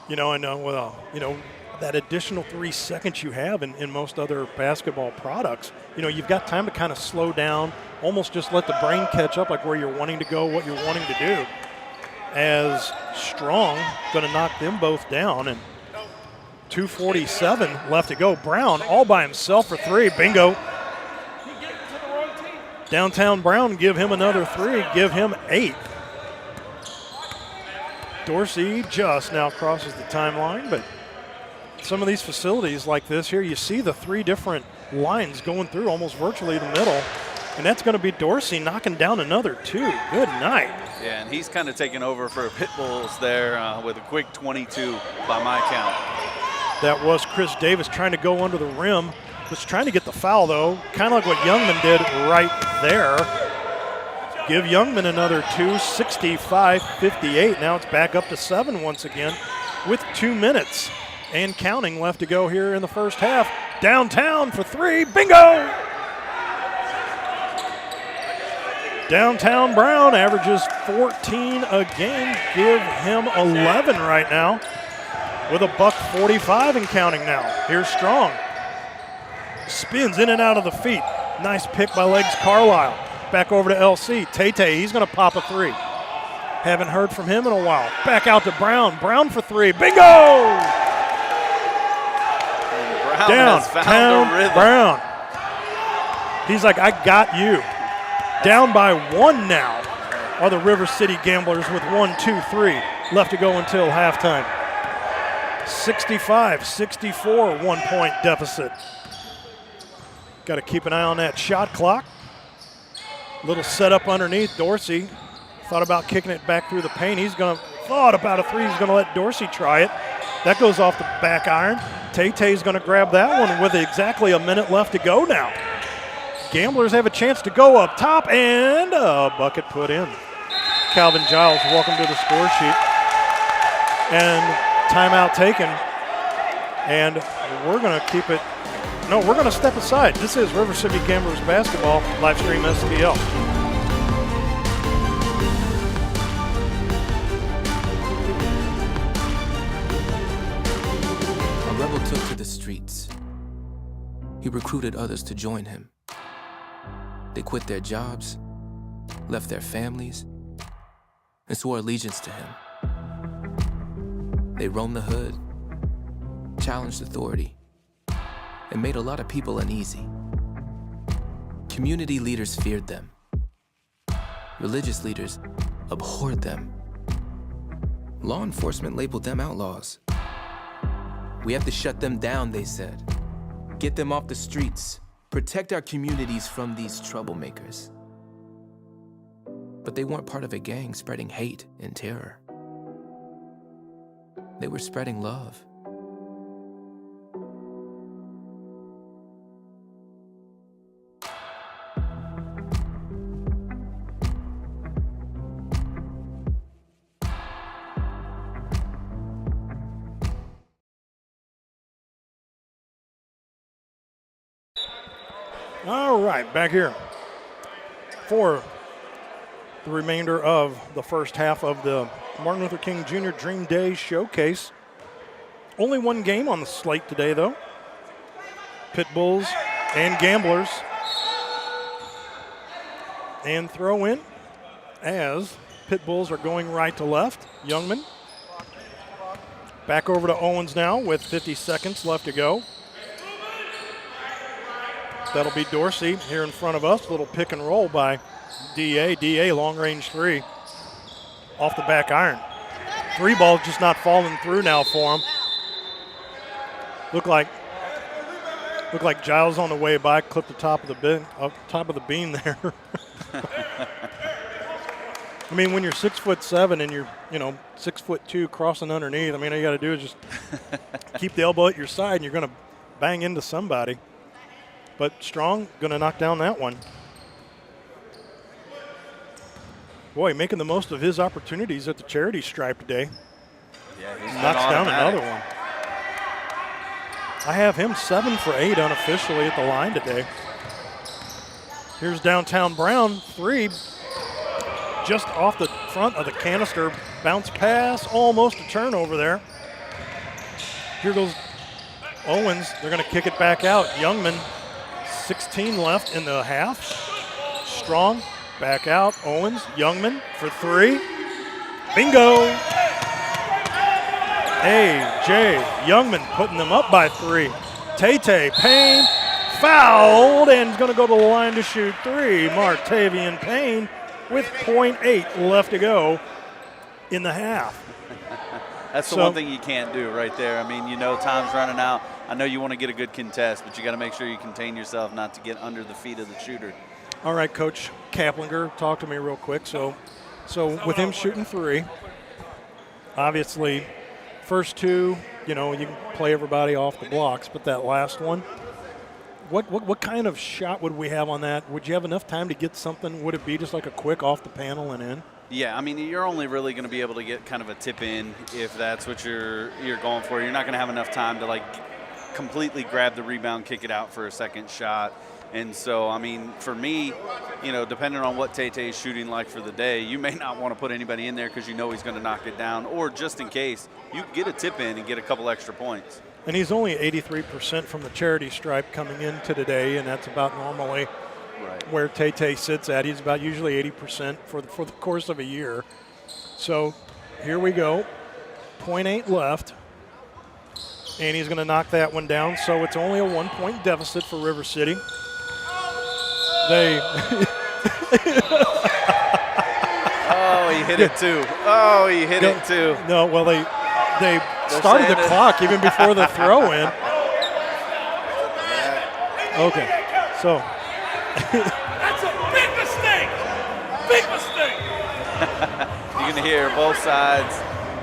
That additional 3 seconds you have in most other basketball products, you've got time to kind of slow down, almost just let the brain catch up, like where you're wanting to go, what you're wanting to do. As Strong going to knock them both down, and 2:47 left to go. Brown all by himself for 3. Bingo. Downtown Brown, give him another 3. Give him 8. Dorsey just now crosses the timeline, but some of these facilities like this here, you see the 3 different lines going through almost virtually the middle, and that's going to be Dorsey knocking down another 2. Good night. Yeah, and he's kind of taken over for Pitbulls there with a quick 22 by my count. That was Chris Davis trying to go under the rim. Was trying to get the foul, though, kind of like what Youngman did right there. Give Youngman another 2, 65-58. Now it's back up to 7 once again with 2 minutes and counting left to go here in the first half. Downtown for 3. Bingo! Downtown Brown averages 14 a game. Give him 11 right now, with $1:45 and counting now. Here's Strong. Spins in and out of the feet. Nice pick by Legs Carlisle. Back over to LC. Tay, he's going to pop a 3. Haven't heard from him in a while. Back out to Brown. Brown for 3. Bingo! Downtown Brown. He's like, I got you. Down by 1 now are the River City Gamblers with 1, 2, 3 left to go until halftime. 65-64, 1-point deficit. Got to keep an eye on that shot clock. Little setup underneath. Dorsey thought about kicking it back through the paint. Thought about a 3. He's going to let Dorsey try it. That goes off the back iron. Tay-Tay's going to grab that one with exactly a minute left to go now. Gamblers have a chance to go up top, and a bucket put in. Calvin Giles, welcome to the score sheet. And timeout taken, and we're going to keep it. No, we're going to step aside. This is River City Gamblers basketball, live stream STL. A rebel took to the streets. He recruited others to join him. They quit their jobs, left their families, and swore allegiance to him. They roamed the hood, challenged authority, and made a lot of people uneasy. Community leaders feared them. Religious leaders abhorred them. Law enforcement labeled them outlaws. We have to shut them down, they said. Get them off the streets. protect our communities from these troublemakers. But they weren't part of a gang spreading hate and terror. They were spreading love. All right, back here for the remainder of the first half of the Martin Luther King Jr. Dream Day Showcase. Only one game on the slate today, though. Pitbulls and Gamblers. And throw in as Pitbulls are going right to left. Youngman back over to Owens now with 50 seconds left to go. That'll be Dorsey here in front of us. Little pick and roll by DA. DA long range three off the back iron. Three ball just not falling through now for him. Look like Giles on the way by clipped the top of the beam there. I mean, when you're 6'7" and you're 6'2" crossing underneath, I mean, all you got to do is just keep the elbow at your side and you're going to bang into somebody. But Strong going to knock down that one. Boy, making the most of his opportunities at the charity stripe today. Yeah, he's knocks down another one. I have him 7 for 8 unofficially at the line today. Here's downtown Brown, 3. Just off the front of the canister. Bounce pass, almost a turnover there. Here goes Owens. They're going to kick it back out. Youngman, 16 left in the half. Strong, back out. Owens, Youngman for 3. Bingo! A.J. Youngman putting them up by 3. Tay Payne fouled and is going to go to the line to shoot 3. Martavian Payne with .8 left to go in the half. That's the one thing you can't do right there. I mean, time's running out. I know you want to get a good contest, but you got to make sure you contain yourself not to get under the feet of the shooter. All right, Coach Kaplinger, talk to me real quick. So with him shooting 3, obviously first 2, you can play everybody off the blocks, but that last one, what kind of shot would we have on that? Would you have enough time to get something? Would it be just like a quick off the panel and in? Yeah, I mean, you're only really going to be able to get kind of a tip in if that's what you're going for. You're not going to have enough time to completely grab the rebound, kick it out for a second shot. And so, I mean, for me, depending on what Tay-Tay is shooting like for the day, you may not want to put anybody in there because he's going to knock it down, or just in case, you get a tip in and get a couple extra points. And he's only 83% from the charity stripe coming into today, and that's about normally where Tay-Tay sits at. He's about usually 80% for the course of a year. So here we go, .8 left, and he's going to knock that one down. So it's only a 1-point deficit for River City. Oh, he hit it too. Oh, he hit it too. No, well, they started the clock even before the throw in. Okay, so. That's a big mistake. Big mistake. You can hear both sides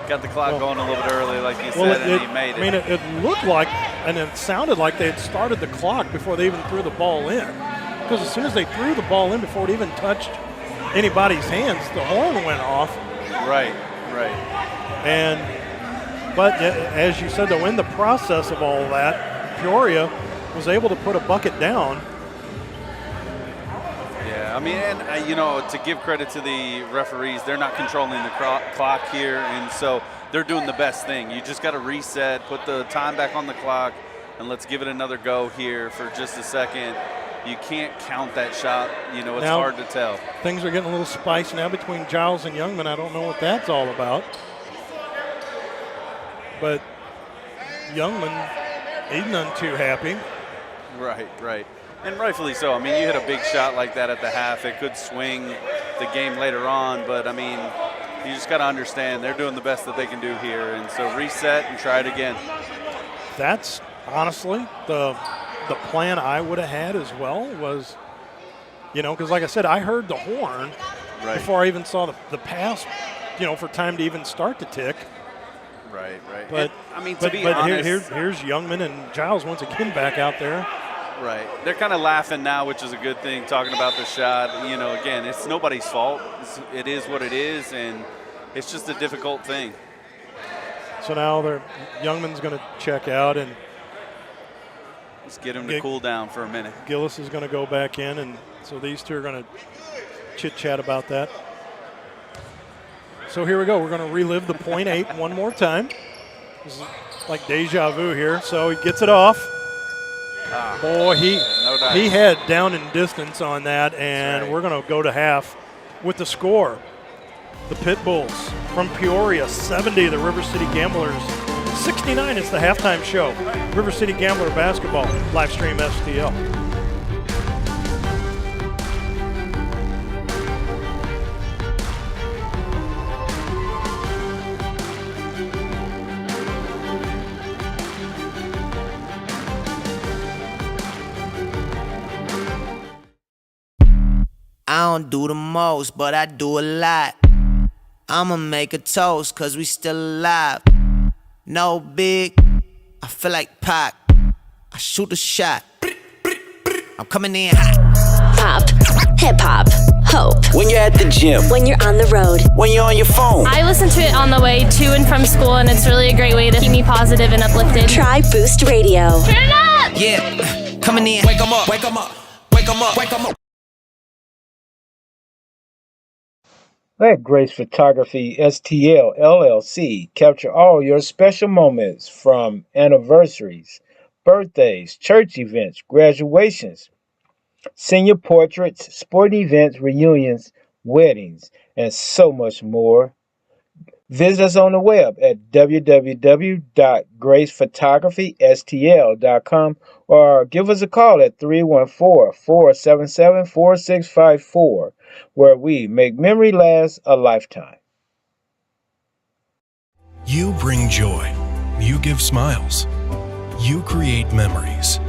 got the clock going a little bit early, like you said, and he made it. I mean, it looked like, and it sounded like they had started the clock before they even threw the ball in. Because as soon as they threw the ball in, before it even touched anybody's hands, the horn went off. Right. But as you said, though, in the process of all that, Peoria was able to put a bucket down. Yeah, I mean, and to give credit to the referees, they're not controlling the clock here, and so they're doing the best thing. You just got to reset, put the time back on the clock, and let's give it another go here for just a second. You can't count that shot. It's now, hard to tell. Things are getting a little spicy now between Giles and Youngman. I don't know what that's all about. But Youngman, he's none too happy. Right. And rightfully so. I mean, you hit a big shot like that at the half. It could swing the game later on. But, I mean, you just got to understand they're doing the best that they can do here. And so reset and try it again. That's honestly the the plan I would have had as well was, because like I said, I heard the horn before I even saw the pass, for time to even start to tick. Right. But to be honest, here's Youngman and Giles once again back out there. Right. They're kind of laughing now, which is a good thing, talking about the shot. Again, it's nobody's fault. It is what it is, and it's just a difficult thing. So now Youngman's going to check out, and let's get him to cool down for a minute. Gillis is going to go back in, and so these two are going to chit-chat about that. So here we go. We're going to relive the .8 one more time. This is like deja vu here. So he gets it off. Boy, he had down and distance on that, and we're going to go to half with the score. The Pitbulls from Peoria, 70. The River City Gamblers, 69. It's the halftime show. River City Gambler basketball, live stream STL. I don't do the most, but I do a lot. I'ma make a toast, cause we still alive. No big, I feel like Pac. I shoot a shot. I'm coming in hot. Pop, hip hop, hope. When you're at the gym. When you're on the road. When you're on your phone. I listen to it on the way to and from school, and it's really a great way to keep me positive and uplifted. Try Boost Radio. Turn it up! Yeah, coming in. Wake 'em up, wake 'em up, wake 'em up, wake 'em up. Let Grace Photography STL LLC capture all your special moments from anniversaries, birthdays, church events, graduations, senior portraits, sporting events, reunions, weddings, and so much more. Visit us on the web at www.gracephotography.stl.com or give us a call at 314-477-4654, where we make memory last a lifetime. You bring joy. You give smiles. You create memories.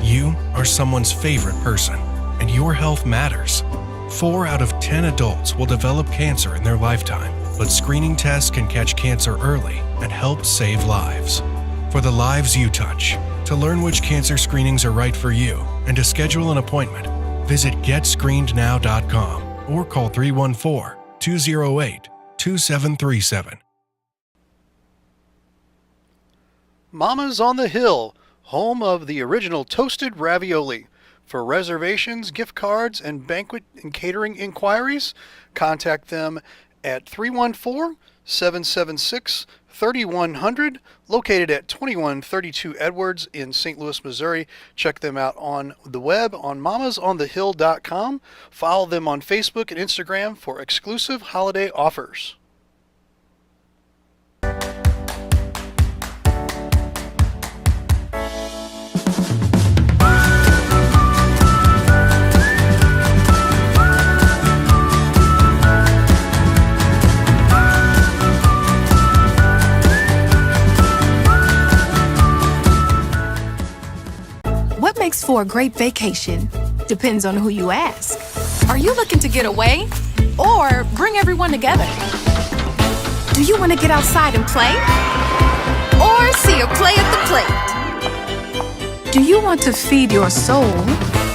You are someone's favorite person, and your health matters. 4 out of 10 adults will develop cancer in their lifetime, but screening tests can catch cancer early and help save lives. For the lives you touch, to learn which cancer screenings are right for you and to schedule an appointment, visit GetScreenedNow.com or call 314-208-2737. Mama's on the Hill, home of the original toasted ravioli. For reservations, gift cards, and banquet and catering inquiries, contact them at 314-776-3100, located at 2132 Edwards in St. Louis, Missouri. Check them out on the web on mamasonthehill.com. Follow them on Facebook and Instagram for exclusive holiday offers. What makes for a great vacation depends on who you ask. Are you looking to get away or bring everyone together? Do you want to get outside and play or see a play at the plate? Do you want to feed your soul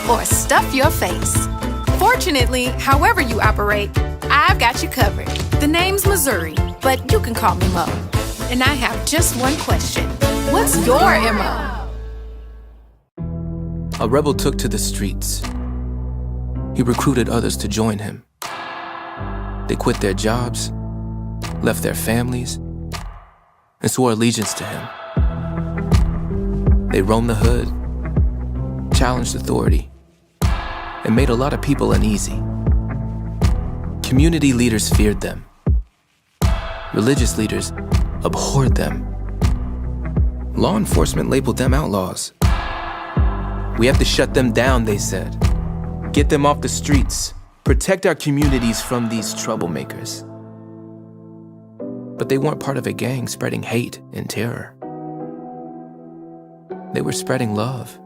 or stuff your face? Fortunately, however you operate, I've got you covered. The name's Missouri, but you can call me Mo. And I have just one question. What's your MO? A rebel took to the streets. He recruited others to join him. They quit their jobs, left their families, and swore allegiance to him. They roamed the hood, challenged authority, and made a lot of people uneasy. Community leaders feared them. Religious leaders abhorred them. Law enforcement labeled them outlaws. We have to shut them down, they said. Get them off the streets. Protect our communities from these troublemakers. But they weren't part of a gang spreading hate and terror. They were spreading love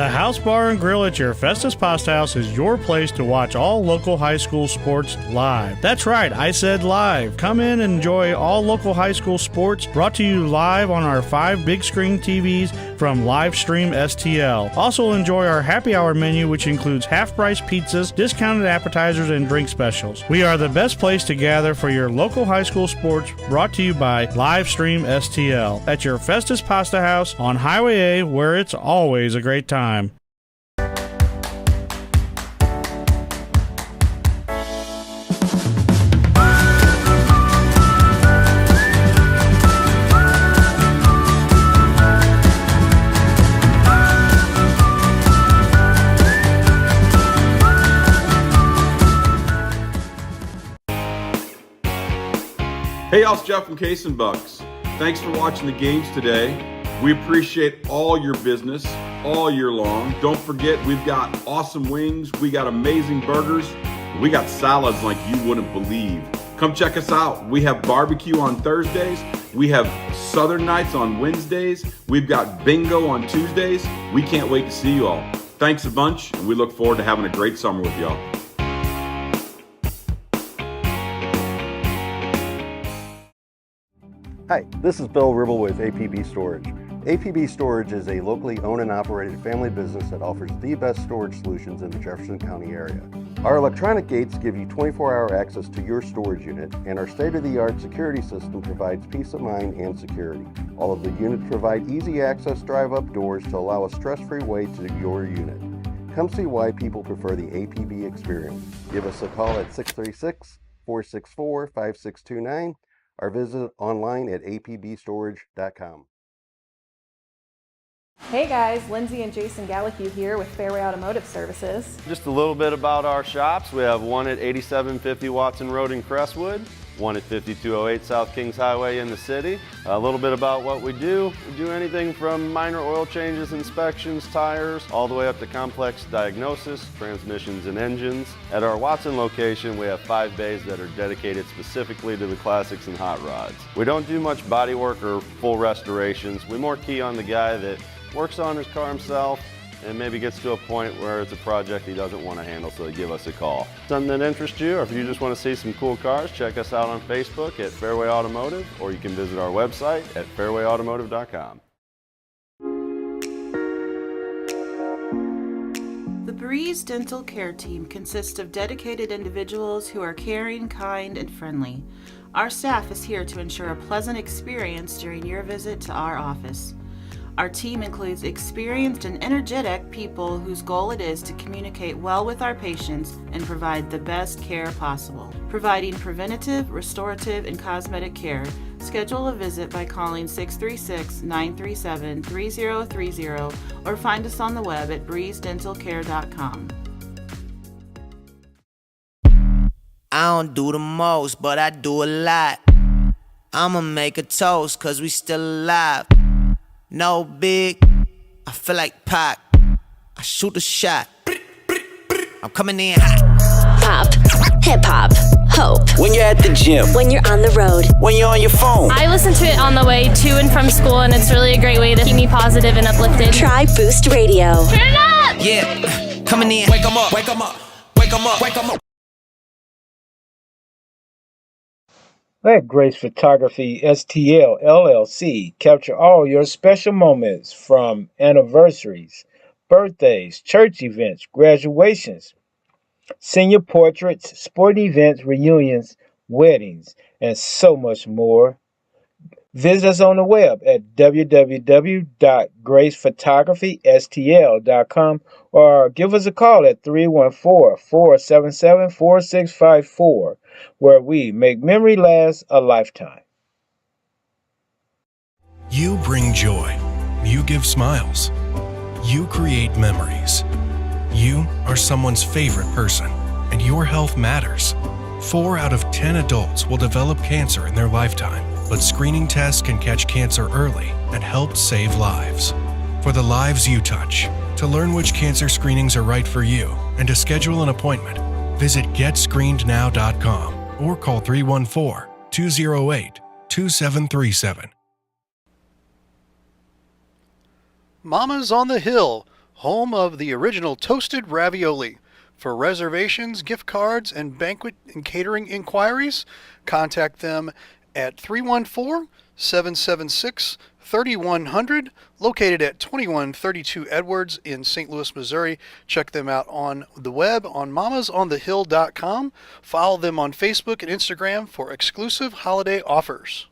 The House Bar and Grill at your Festus Pasta House is your place to watch all local high school sports live. That's right, I said live. Come in and enjoy all local high school sports brought to you live on our 5 big screen TVs from Livestream STL. Also enjoy our happy hour menu, which includes half-price pizzas, discounted appetizers, and drink specials. We are the best place to gather for your local high school sports brought to you by Livestream STL at your Festus Pasta House on Highway A, where it's always a great time. Hey, y'all, it's Jeff from Case and Bucks. Thanks for watching the games today. We appreciate all your business all year long. Don't forget, we've got awesome wings, we got amazing burgers, we got salads like you wouldn't believe. Come check us out. We have barbecue on Thursdays, we have Southern Nights on Wednesdays, we've got bingo on Tuesdays. We can't wait to see you all. Thanks a bunch, and we look forward to having a great summer with y'all. Hi, this is Bill Ribble with APB Storage. APB Storage is a locally owned and operated family business that offers the best storage solutions in the Jefferson County area. Our electronic gates give you 24-hour access to your storage unit, and our state-of-the-art security system provides peace of mind and security. All of the units provide easy access drive-up doors to allow a stress-free way to your unit. Come see why people prefer the APB experience. Give us a call at 636-464-5629 or visit online at apbstorage.com. Hey guys, Lindsay and Jason Gallahue here with Fairway Automotive Services. Just a little bit about our shops. We have one at 8750 Watson Road in Crestwood, one at 5208 South Kings Highway in the city. A little bit about what we do. We do anything from minor oil changes, inspections, tires, all the way up to complex diagnosis, transmissions and engines. At our Watson location, we have 5 bays that are dedicated specifically to the classics and hot rods. We don't do much body work or full restorations. We more key on the guy that works on his car himself and maybe gets to a point where it's a project he doesn't want to handle, so they give us a call. Something that interests you, or if you just want to see some cool cars, check us out on Facebook at Fairway Automotive, or you can visit our website at fairwayautomotive.com. The Breeze Dental Care Team consists of dedicated individuals who are caring, kind, and friendly. Our staff is here to ensure a pleasant experience during your visit to our office. Our team includes experienced and energetic people whose goal it is to communicate well with our patients and provide the best care possible. Providing preventative, restorative, and cosmetic care. Schedule a visit by calling 636-937-3030 or find us on the web at breezedentalcare.com. I don't do the most, but I do a lot. I'ma make a toast, cause we still alive. No big, I feel like Pac. I shoot a shot. I'm coming in hot. Pop, hip hop, hope. When you're at the gym. When you're on the road. When you're on your phone. I listen to it on the way to and from school, and it's really a great way to keep me positive and uplifted. Try Boost Radio. Turn it up! Yeah, coming in. Wake 'em up, wake 'em up, wake 'em up, wake 'em up. Let Grace Photography STL LLC capture all your special moments from anniversaries, birthdays, church events, graduations, senior portraits, sporting events, reunions, weddings, and so much more. Visit us on the web at www.gracephotography.stl.com or give us a call at 314-477-4654, where we make memory last a lifetime. You bring joy. You give smiles. You create memories. You are someone's favorite person, and your health matters. 4 out of 10 adults will develop cancer in their lifetime, but screening tests can catch cancer early and help save lives. For the lives you touch, to learn which cancer screenings are right for you and to schedule an appointment, visit GetScreenedNow.com or call 314-208-2737. Mama's on the Hill, home of the original toasted ravioli. For reservations, gift cards, and banquet and catering inquiries, contact them at 314-776-3100, located at 2132 Edwards in St. Louis, Missouri. Check them out on the web on mamasonthehill.com. Follow them on Facebook and Instagram for exclusive holiday offers.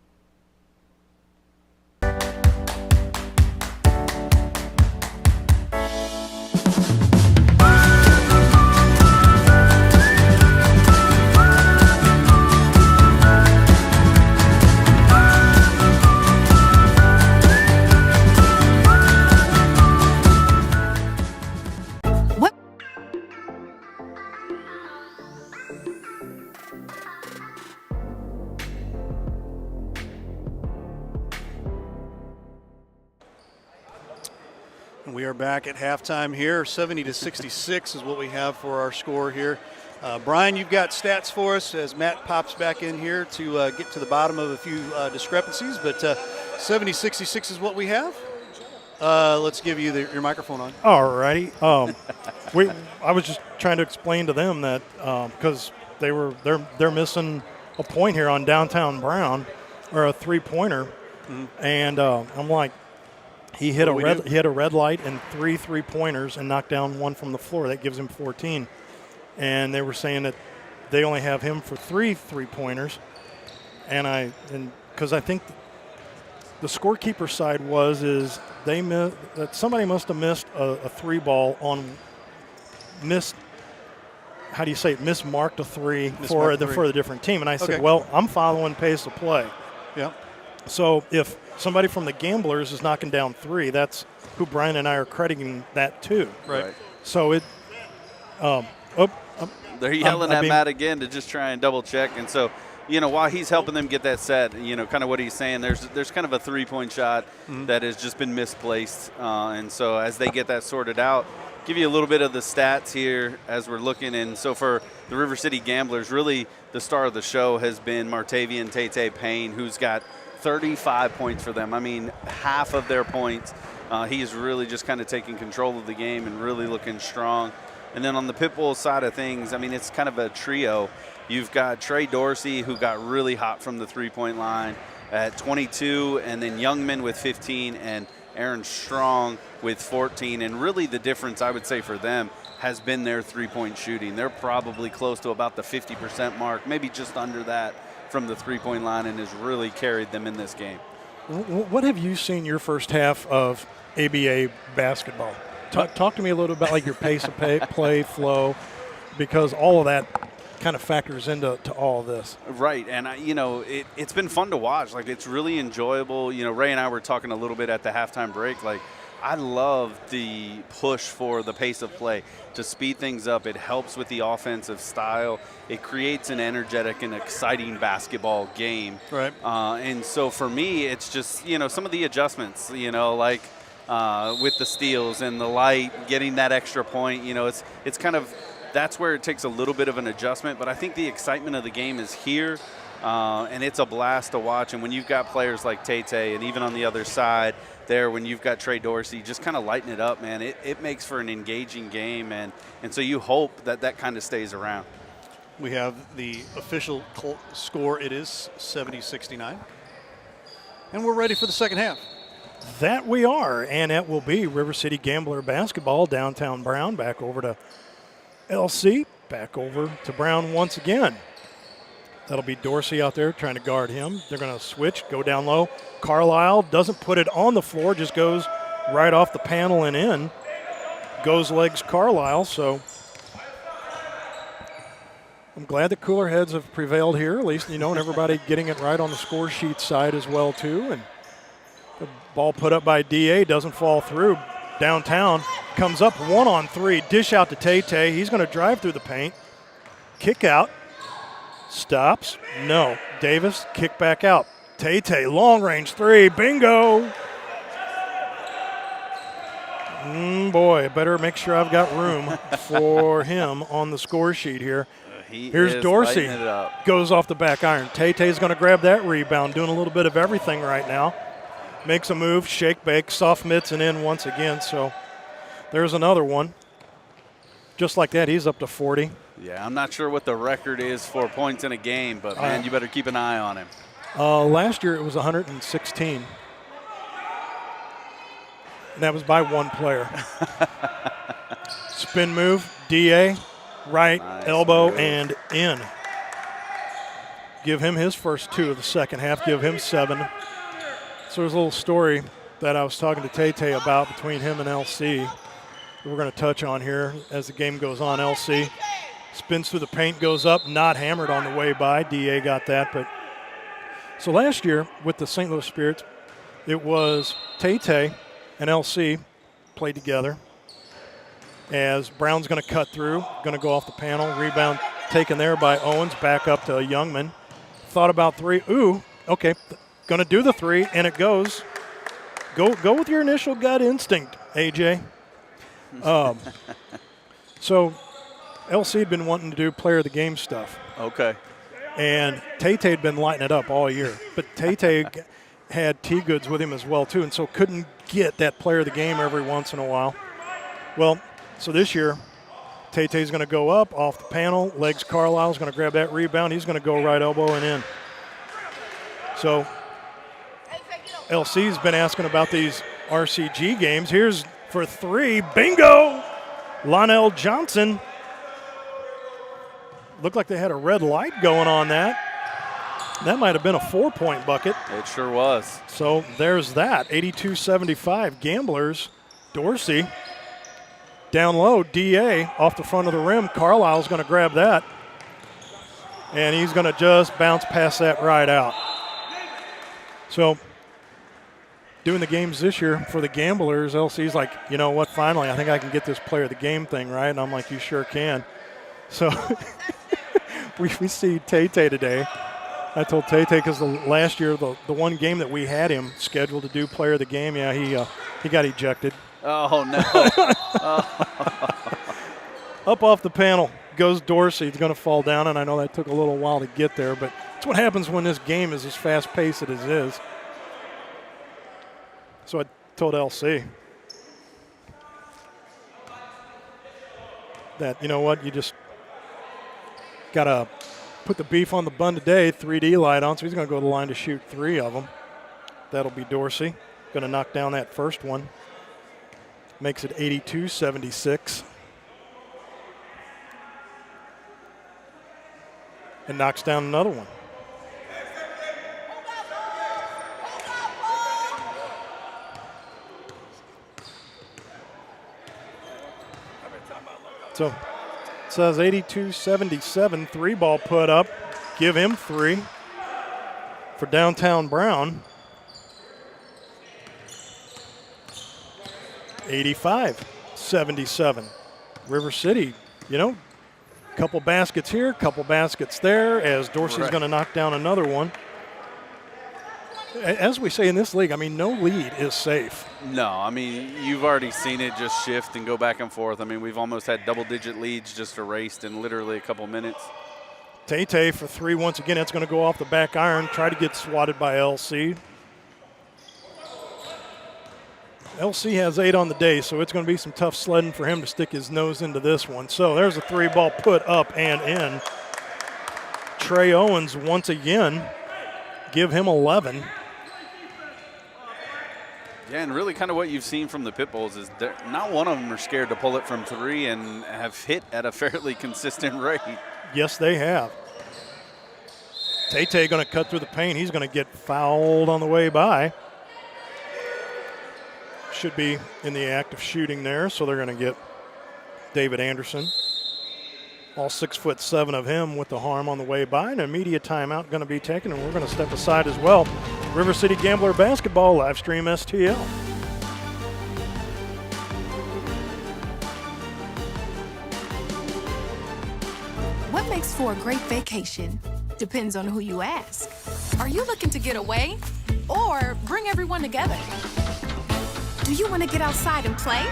We are back at halftime here. 70-66 is what we have for our score here. Brian, you've got stats for us as Matt pops back in here to get to the bottom of a few discrepancies, but 70-66 is what we have. Let's give you your microphone on. All righty. I was just trying to explain to them that because they're missing a point here on downtown Brown, or a three-pointer, and I'm like, he hit a red light and 3 3-pointers and knocked down one from the floor. That gives him 14. And they were saying that they only have him for 3 3-pointers. And because I think the scorekeeper side is that somebody must have missed a 3-ball on mismarked a 3 for the different team. And I said, well, I'm following pace of play. Yeah. So if somebody from the Gamblers is knocking down 3, that's who Brian and I are crediting that to. Right. So it. They're yelling at Matt again to just try and double check, and so while he's helping them get that set, kind of what he's saying, there's kind of a 3-point shot that has just been misplaced, and so as they get that sorted out, give you a little bit of the stats here as we're looking. And so for the River City Gamblers, really the star of the show has been Martavian Tate Payne, who's got 35 points for them. I mean, half of their points. He is really just kind of taking control of the game and really looking strong. And then on the Pitbulls side of things, I mean, it's kind of a trio. You've got Trey Dorsey, who got really hot from the 3-point line at 22, and then Youngman with 15, and Aaron Strong with 14. And really the difference, I would say, for them has been their 3-point shooting. They're probably close to about the 50% mark, maybe just under that from the 3-point line, and has really carried them in this game. What have you seen your first half of ABA basketball? Talk to me a little about like your pace of play, flow, because all of that kind of factors into all of this. Right, and it's been fun to watch. Like, it's really enjoyable. Ray and I were talking a little bit at the halftime break. Like, I love the push for the pace of play to speed things up. It helps with the offensive style. It creates an energetic and exciting basketball game. Right. And so for me, it's just, some of the adjustments, like with the steals and the light, getting that extra point, it's kind of, that's where it takes a little bit of an adjustment. But I think the excitement of the game is here. And it's a blast to watch. And when you've got players like Tate, and even on the other side there, when you've got Trey Dorsey, just kind of lighten it up, man. It makes for an engaging game, and so you hope that kind of stays around. We have the official score. It is 70-69. And we're ready for the second half. That we are, and it will be River City Gambler basketball, downtown Brown, back over to LC, back over to Brown once again. That'll be Dorsey out there trying to guard him. They're going to switch, go down low. Carlisle doesn't put it on the floor, just goes right off the panel and in. Goes legs Carlisle, so I'm glad the cooler heads have prevailed here, at least, and everybody getting it right on the score sheet side as well, too. And the ball put up by DA doesn't fall through. Downtown comes up 1-on-3, dish out to Tate. He's going to drive through the paint. Kick out. Stops. No. Davis, kick back out. Tate, long range 3. Bingo. Boy, better make sure I've got room for him on the score sheet here. Here's Dorsey. Goes off the back iron. Tate's going to grab that rebound, doing a little bit of everything right now. Makes a move, shake, bake, soft mitts, and in once again. So There's another one. Just like that, he's up to 40. Yeah, I'm not sure what the record is for points in a game, but, man, you better keep an eye on him. Last year it was 116. And that was by one player. Spin move, DA, right, nice elbow, move. And in. Give him his first 2 of the second half, give him 7. So there's a little story that I was talking to Tay about between him and LC that we're going to touch on here as the game goes on. LC spins through the paint, goes up, not hammered on the way by. DA got that. But so last year with the St. Louis Spirits, it was Tay and LC played together as Brown's going to cut through, going to go off the panel, rebound taken there by Owens, back up to Youngman. Thought about 3. Ooh, okay, going to do the 3, and it goes. Go with your initial gut instinct, AJ. So LC had been wanting to do player of the game stuff. Okay. And Tay had been lighting it up all year. But Tay had T-Goods with him as well, too, and so couldn't get that player of the game every once in a while. Well, so this year, Tay-Tay's going to go up off the panel. Legs Carlisle's going to grab that rebound. He's going to go right elbow and in. So LC's been asking about these RCG games. Here's for 3. Bingo! Lonell Johnson. Looked like they had a red light going on that. That might have been a 4-point bucket. It sure was. So there's that. 82-75. Gamblers. Dorsey. Down low. DA off the front of the rim. Carlisle's going to grab that. And he's going to just bounce past that right out. So doing the games this year for the Gamblers, LC's like, you know what, finally, I think I can get this player of the game thing right. And I'm like, you sure can. So we see Tay-Tay today. I told Tay-Tay because last year, the one game that we had him scheduled to do player of the game, yeah, he got ejected. Oh, no. Up off the panel goes Dorsey. He's going to fall down, and I know that took a little while to get there, but it's what happens when this game is as fast-paced as it is. So I told LC that, you know what, you just got to put the beef on the bun today, 3D light on, so he's going to go to the line to shoot 3 of them. That'll be Dorsey. Going to knock down that first one. Makes it 82-76. And knocks down another one. So it says 82-77, 3-ball put up. Give him 3 for Downtown Brown. 85-77. River City, you know, couple baskets here, couple baskets there, as Dorsey's going to knock down another one. As we say in this league, I mean, no lead is safe. No, I mean, you've already seen it just shift and go back and forth. I mean, we've almost had double-digit leads just erased in literally a couple minutes. Tay-Tay for 3 once again. That's going to go off the back iron, try to get swatted by LC. LC has 8 on the day, so it's going to be some tough sledding for him to stick his nose into this one. So there's a 3-ball put up and in. Trey Owens once again, give him 11. Yeah, and really kind of what you've seen from the Pitbulls is not one of them are scared to pull it from 3 and have hit at a fairly consistent rate. Yes, they have. Tay-Tay going to cut through the paint. He's going to get fouled on the way by. Should be in the act of shooting there, so they're going to get David Anderson. All 6'7" of him with the harm on the way by, and an immediate timeout going to be taken, and we're going to step aside as well. River City Gambler Basketball, live stream STL. What makes for a great vacation depends on who you ask. Are you looking to get away or bring everyone together? Do you want to get outside and play?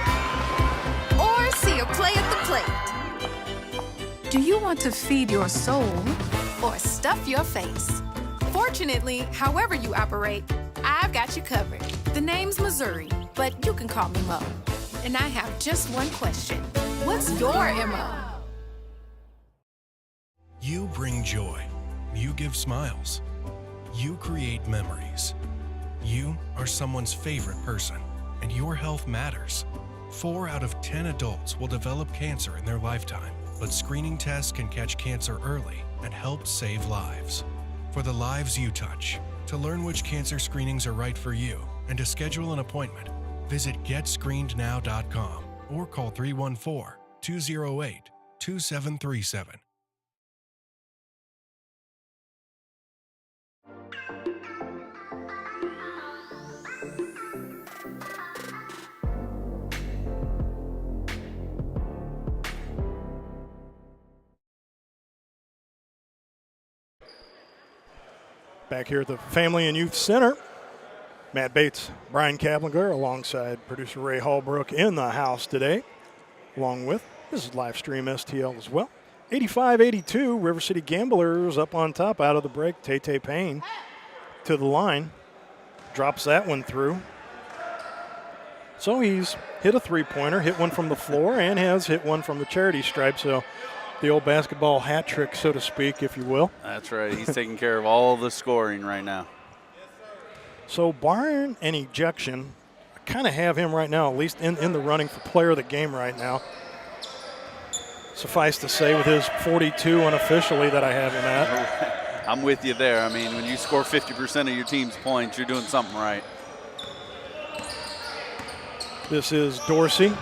Or see a play at the plate? Do you want to feed your soul or stuff your face? Fortunately, however you operate, I've got you covered. The name's Missouri, but you can call me Mo. And I have just one question. What's your MO? You bring joy. You give smiles. You create memories. You are someone's favorite person, and your health matters. 4 out of 10 adults will develop cancer in their lifetime, but screening tests can catch cancer early and help save lives. For the lives you touch, to learn which cancer screenings are right for you and to schedule an appointment, visit GetScreenedNow.com or call 314-208-2737. Back here at the Family and Youth Center, Matt Bates, Brian Kaplinger, alongside producer Ray Hallbrook in the house today, along with, this is live stream STL as well. 85-82, River City Gamblers up on top out of the break. Tay Payne to the line, drops that one through. So he's hit a three-pointer, hit one from the floor, and has hit one from the charity stripe. So the old basketball hat trick, so to speak, if you will. That's right. He's taking care of all the scoring right now. So barring an ejection, I kind of have him right now, at least in the running for player of the game right now. Suffice to say, with his 42 unofficially that I have him at. I'm with you there. I mean, when you score 50% of your team's points, you're doing something right. This is Dorsey.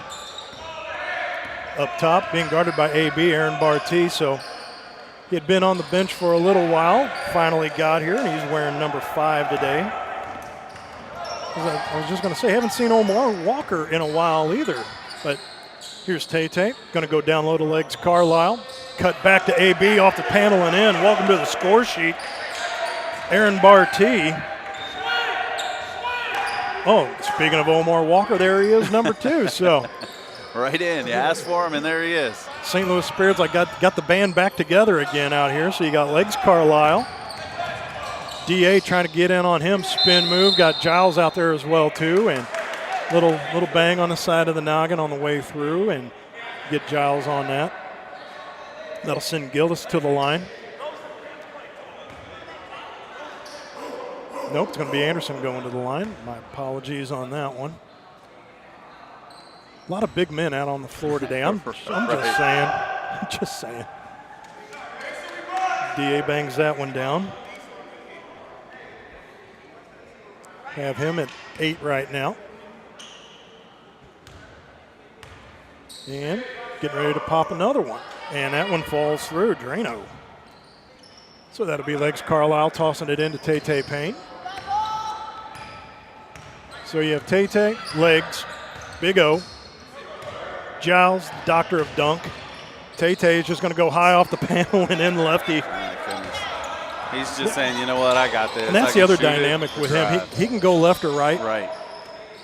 Up top, being guarded by AB, Aaron Barty. So he had been on the bench for a little while, finally got here, and he's wearing number 5 today. I was just going to say, haven't seen Omar Walker in a while either. But here's Tay, going to go down low to legs Carlisle. Cut back to AB off the panel and in. Welcome to the score sheet. Aaron Barty. Oh, speaking of Omar Walker, there he is, number 2. So. Right in. You asked for him, and there he is. St. Louis Spirits, got the band back together again out here. So you got legs Carlisle. DA trying to get in on him. Spin move. Got Giles out there as well, too. And little bang on the side of the noggin on the way through. And get Giles on that. That'll send Gillis to the line. Nope, it's going to be Anderson going to the line. My apologies on that one. A lot of big men out on the floor today. I'm just saying. Just saying. DA bangs that one down. Have him at 8 right now. And getting ready to pop another one. And that one falls through. Drano. So that'll be legs Carlisle tossing it into Tay Payne. So you have Tay, legs, Big O. Giles, doctor of dunk. Tay is just going to go high off the panel and in lefty. Oh my goodness. He's just saying, you know what, I got this. And that's the other dynamic with him. He can go left or right. Right.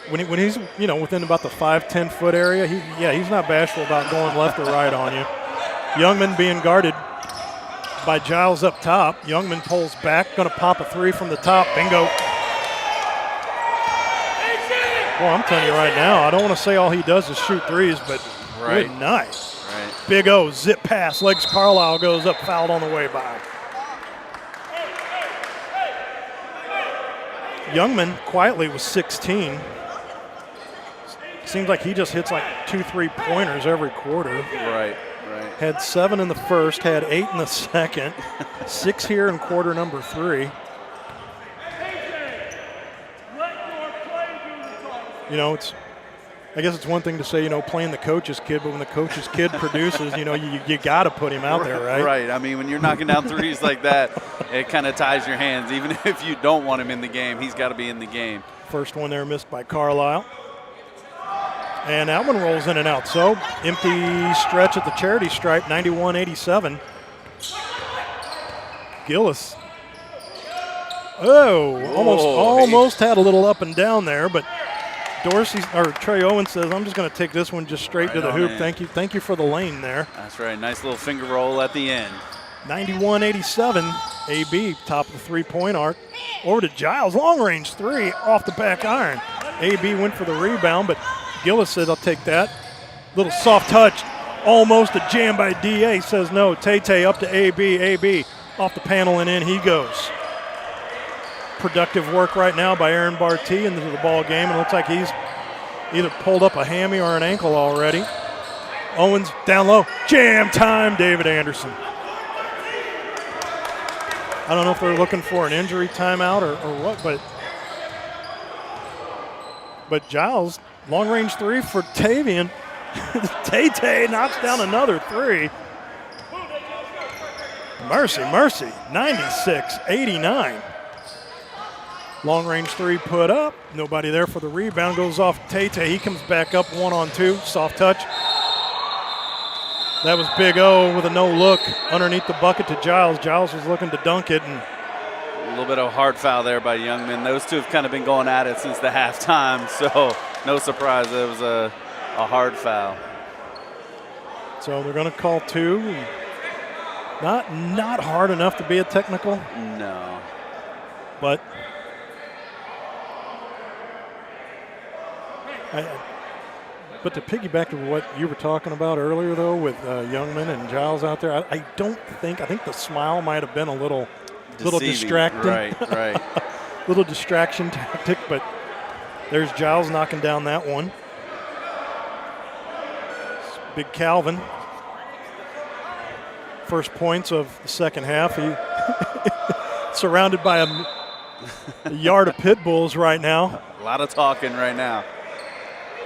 When he's within about the 5-10 foot area, he's not bashful about going left or right on you. Youngman being guarded by Giles up top. Youngman pulls back, going to pop a 3 from the top. Bingo. Well, I'm telling you right now, I don't want to say all he does is shoot threes, but good night. Right. Big O, zip pass, legs Carlisle goes up, fouled on the way by. Youngman quietly was 16. Seems like he just hits like 2 3-pointers every quarter. Right. Had 7 in the first, had 8 in the second, 6 here in quarter number 3. I guess it's one thing to say, playing the coach's kid, but when the coach's kid produces, you got to put him out there, right? Right. I mean, when you're knocking down threes like that, it kind of ties your hands. Even if you don't want him in the game, he's got to be in the game. First one there missed by Carlisle. And that one rolls in and out. So, empty stretch at the charity stripe, 91-87. Gillis. Oh, almost had a little up and down there, but Trey Owen says, I'm just going to take this one just straight to the hoop. Thank you for the lane there. That's right. Nice little finger roll at the end. 91-87. AB top of the 3-point arc. Over to Giles. Long range 3 off the back iron. AB went for the rebound, but Gillis said, I'll take that. Little soft touch. Almost a jam by DA. Says no. Tay up to AB. AB off the panel and in he goes. Productive work right now by Aaron Barty into the ball game. And it looks like he's either pulled up a hammy or an ankle already. Owens down low. Jam time, David Anderson. I don't know if they're looking for an injury timeout or what, but Giles, long range three for Tavian. Tay knocks down another three. Mercy, 96-89. Long range three put up. Nobody there for the rebound. Goes off Tay. He comes back up 1-on-2. Soft touch. That was Big O with a no look underneath the bucket to Giles. Giles was looking to dunk it. And a little bit of a hard foul there by Youngman. Those two have kind of been going at it since the halftime, so no surprise it was a hard foul. So they're going to call two. Not hard enough to be a technical. No. But but to piggyback to what you were talking about earlier, though, with Youngman and Giles out there, I think the smile might have been a little distracting. Right. Little distraction tactic, but there's Giles knocking down that one. Big Calvin. First points of the second half. He surrounded by a yard of Pitbulls right now. A lot of talking right now.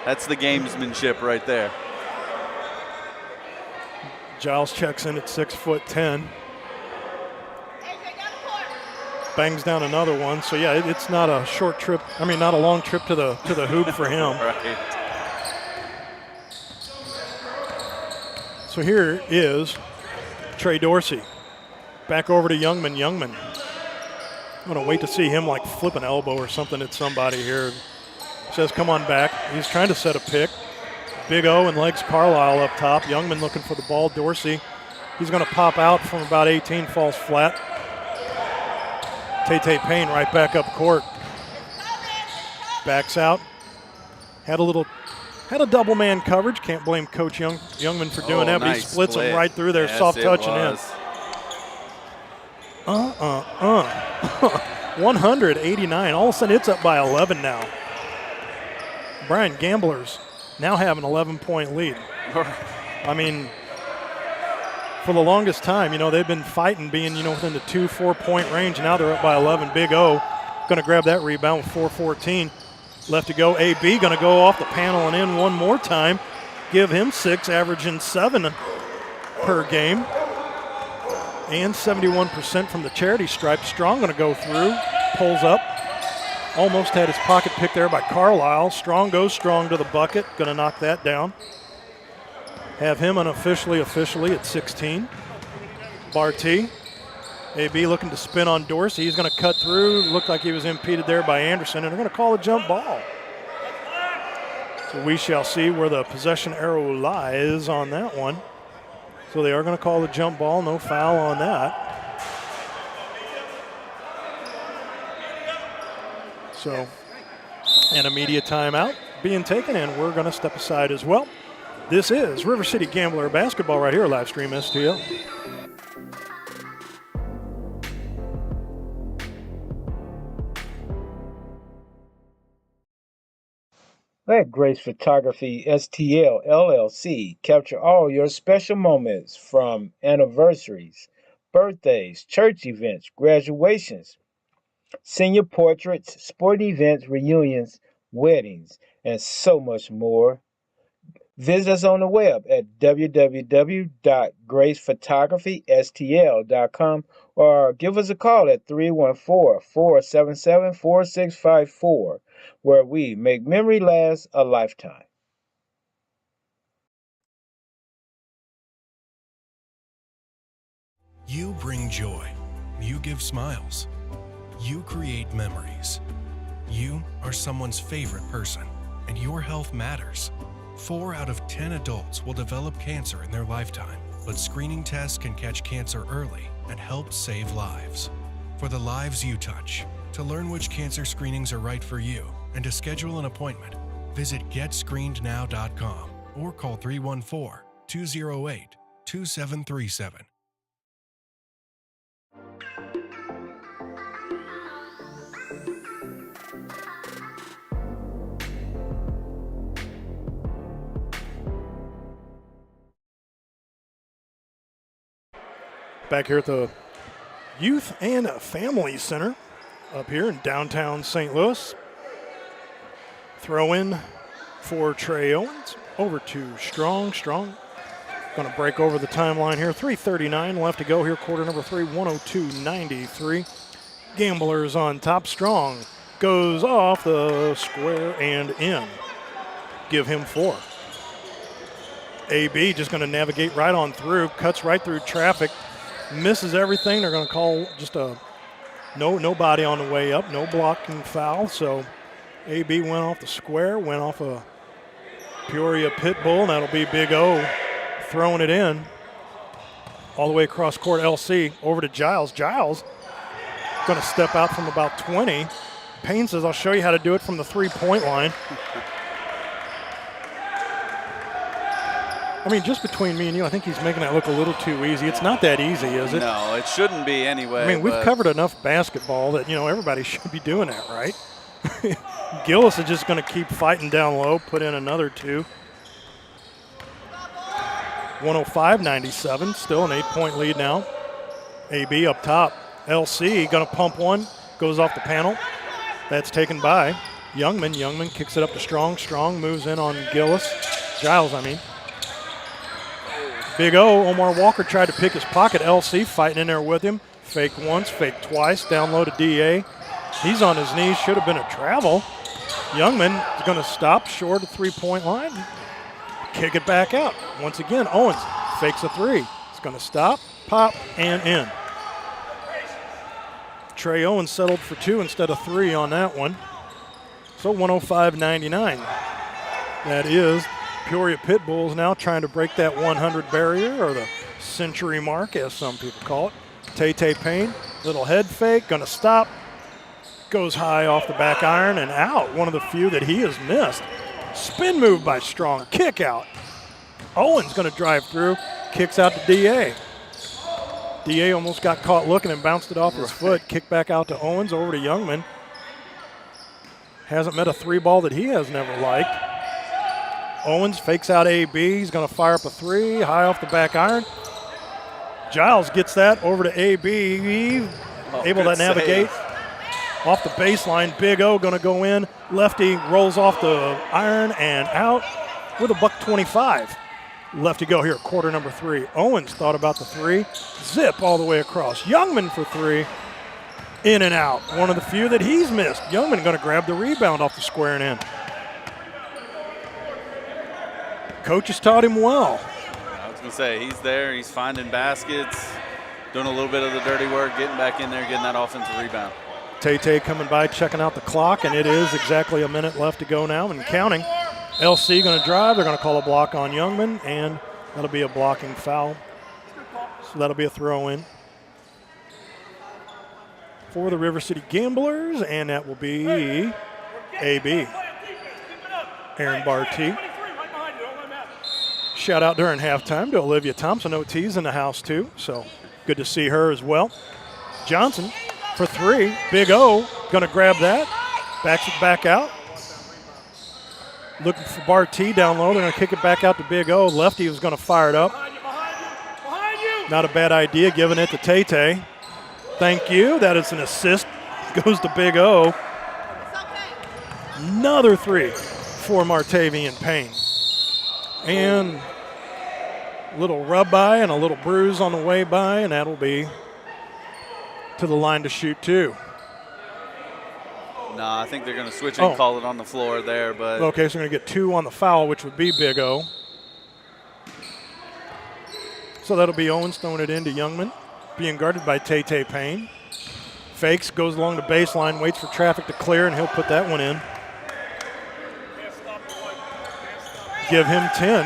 That's the gamesmanship right there. Giles checks in at 6'10". Bangs down another one. So yeah, it's not a short trip. I mean, not a long trip to the hoop for him. Right. So here is Trey Dorsey. Back over to Youngman. I'm going to wait to see him like flip an elbow or something at somebody here. Says, come on back. He's trying to set a pick. Big O and legs Carlisle up top. Youngman looking for the ball. Dorsey, he's going to pop out from about 18, falls flat. Tay Payne right back up court. Backs out. Had a double man coverage. Can't blame Coach Youngman for doing that, but nice he splits split. him right through there. Yes, Soft touch and in. 189. All of a sudden it's up by 11 now. Brian Gamblers now have an 11-point lead. I mean, for the longest time, they've been fighting being, within the 2-4 point range. Now they're up by 11. Big O going to grab that rebound with 4:14 left to go. AB going to go off the panel and in one more time. Give him 6, averaging 7 per game. And 71% from the charity stripe. Strong going to go through, pulls up. Almost had his pocket picked there by Carlisle. Strong goes strong to the bucket. Going to knock that down. Have him unofficially at 16. Barty. AB looking to spin on Dorsey. He's going to cut through. Looked like he was impeded there by Anderson, and they're going to call a jump ball. So we shall see where the possession arrow lies on that one. So they are going to call the jump ball. No foul on that. So, an immediate timeout being taken, and we're going to step aside as well. This is River City Gambler basketball right here, live stream STL. Let Grace Photography STL LLC capture all your special moments from anniversaries, birthdays, church events, graduations, senior portraits, sporting events, reunions, weddings, and so much more. Visit us on the web at www.gracephotographystl.com or give us a call at 314-477-4654, where we make memory last a lifetime. You bring joy. You give smiles. You create memories. You are someone's favorite person, and your health matters. 4 out of 10 adults will develop cancer in their lifetime, but screening tests can catch cancer early and help save lives. For the lives you touch, to learn which cancer screenings are right for you and to schedule an appointment, Visit GetScreenedNow.com or call 314-208-2737. Back here at the Youth and Family Center up here in downtown St. Louis. Throw in for Trey Owens over to Strong. Strong going to break over the timeline here. 3:39 left to go here, quarter number 3, 102-93. Gamblers on top. Strong goes off the square and in. Give him 4. AB just going to navigate right on through, cuts right through traffic, misses everything. They're going to call just a nobody on the way up, no blocking foul. So AB went off the square, went off a Peoria Pitbull, and that'll be Big O throwing it in all the way across court. LC over to Giles. Giles going to step out from about 20. Payne says, I'll show you how to do it from the 3-point line. I mean, just between me and you, I think he's making that look a little too easy. It's not that easy, is it? No, it shouldn't be anyway. I mean, we've covered enough basketball that, everybody should be doing that, right? Gillis is just going to keep fighting down low, put in another 2. 105-97, still an 8-point lead now. AB up top. LC going to pump one, goes off the panel. That's taken by Youngman. Youngman kicks it up to Strong. Strong moves in on Gillis. Giles, I mean. Big O, Omar Walker tried to pick his pocket. LC fighting in there with him. Fake once, fake twice, down low to DA. He's on his knees, should have been a travel. Youngman is going to stop short of 3-point line. Kick it back out. Once again, Owens fakes a 3. It's going to stop, pop, and in. Trey Owens settled for 2 instead of 3 on that one. So 105-99. That is Peoria Pitbulls now trying to break that 100 barrier, or the century mark, as some people call it. Tay Payne, little head fake, going to stop. Goes high off the back iron and out. One of the few that he has missed. Spin move by Strong, kick out. Owens going to drive through, kicks out to DA. DA almost got caught looking and bounced it off his foot. Kick back out to Owens, over to Youngman. Hasn't met a 3 ball that he has never liked. Owens fakes out AB. He's going to fire up a 3, high off the back iron. Giles gets that over to AB. Able to navigate off the baseline. Big O going to go in. Lefty rolls off the iron and out with a $125. Left to go here, quarter number 3. Owens thought about the 3. Zip all the way across. Youngman for 3. In and out. One of the few that he's missed. Youngman going to grab the rebound off the square and in. Coach has taught him well. I was going to say, he's there. He's finding baskets, doing a little bit of the dirty work, getting back in there, getting that offensive rebound. Tay coming by, checking out the clock, and it is exactly a minute left to go now and counting. LC going to drive. They're going to call a block on Youngman, and that'll be a blocking foul. So that'll be a throw-in for the River City Gamblers, and that will be AB. Aaron Barty. Shout out during halftime to Olivia Thompson. OT's in the house too, so good to see her as well. Johnson for 3. Big O going to grab that. Backs it back out. Looking for Barty down low. They're going to kick it back out to Big O. Lefty was going to fire it up. Not a bad idea, giving it to Tay. Thank you. That is an assist. Goes to Big O. Another 3 for Martavian Payne. And a little rub by and a little bruise on the way by, and that'll be to the line to shoot 2. No, I think they're going to switch and call it on the floor there. But okay, so we're going to get 2 on the foul, which would be Big O. So that'll be Owens throwing it into Youngman, being guarded by Tay Payne. Fakes, goes along the baseline, waits for traffic to clear, and he'll put that one in. Give him 10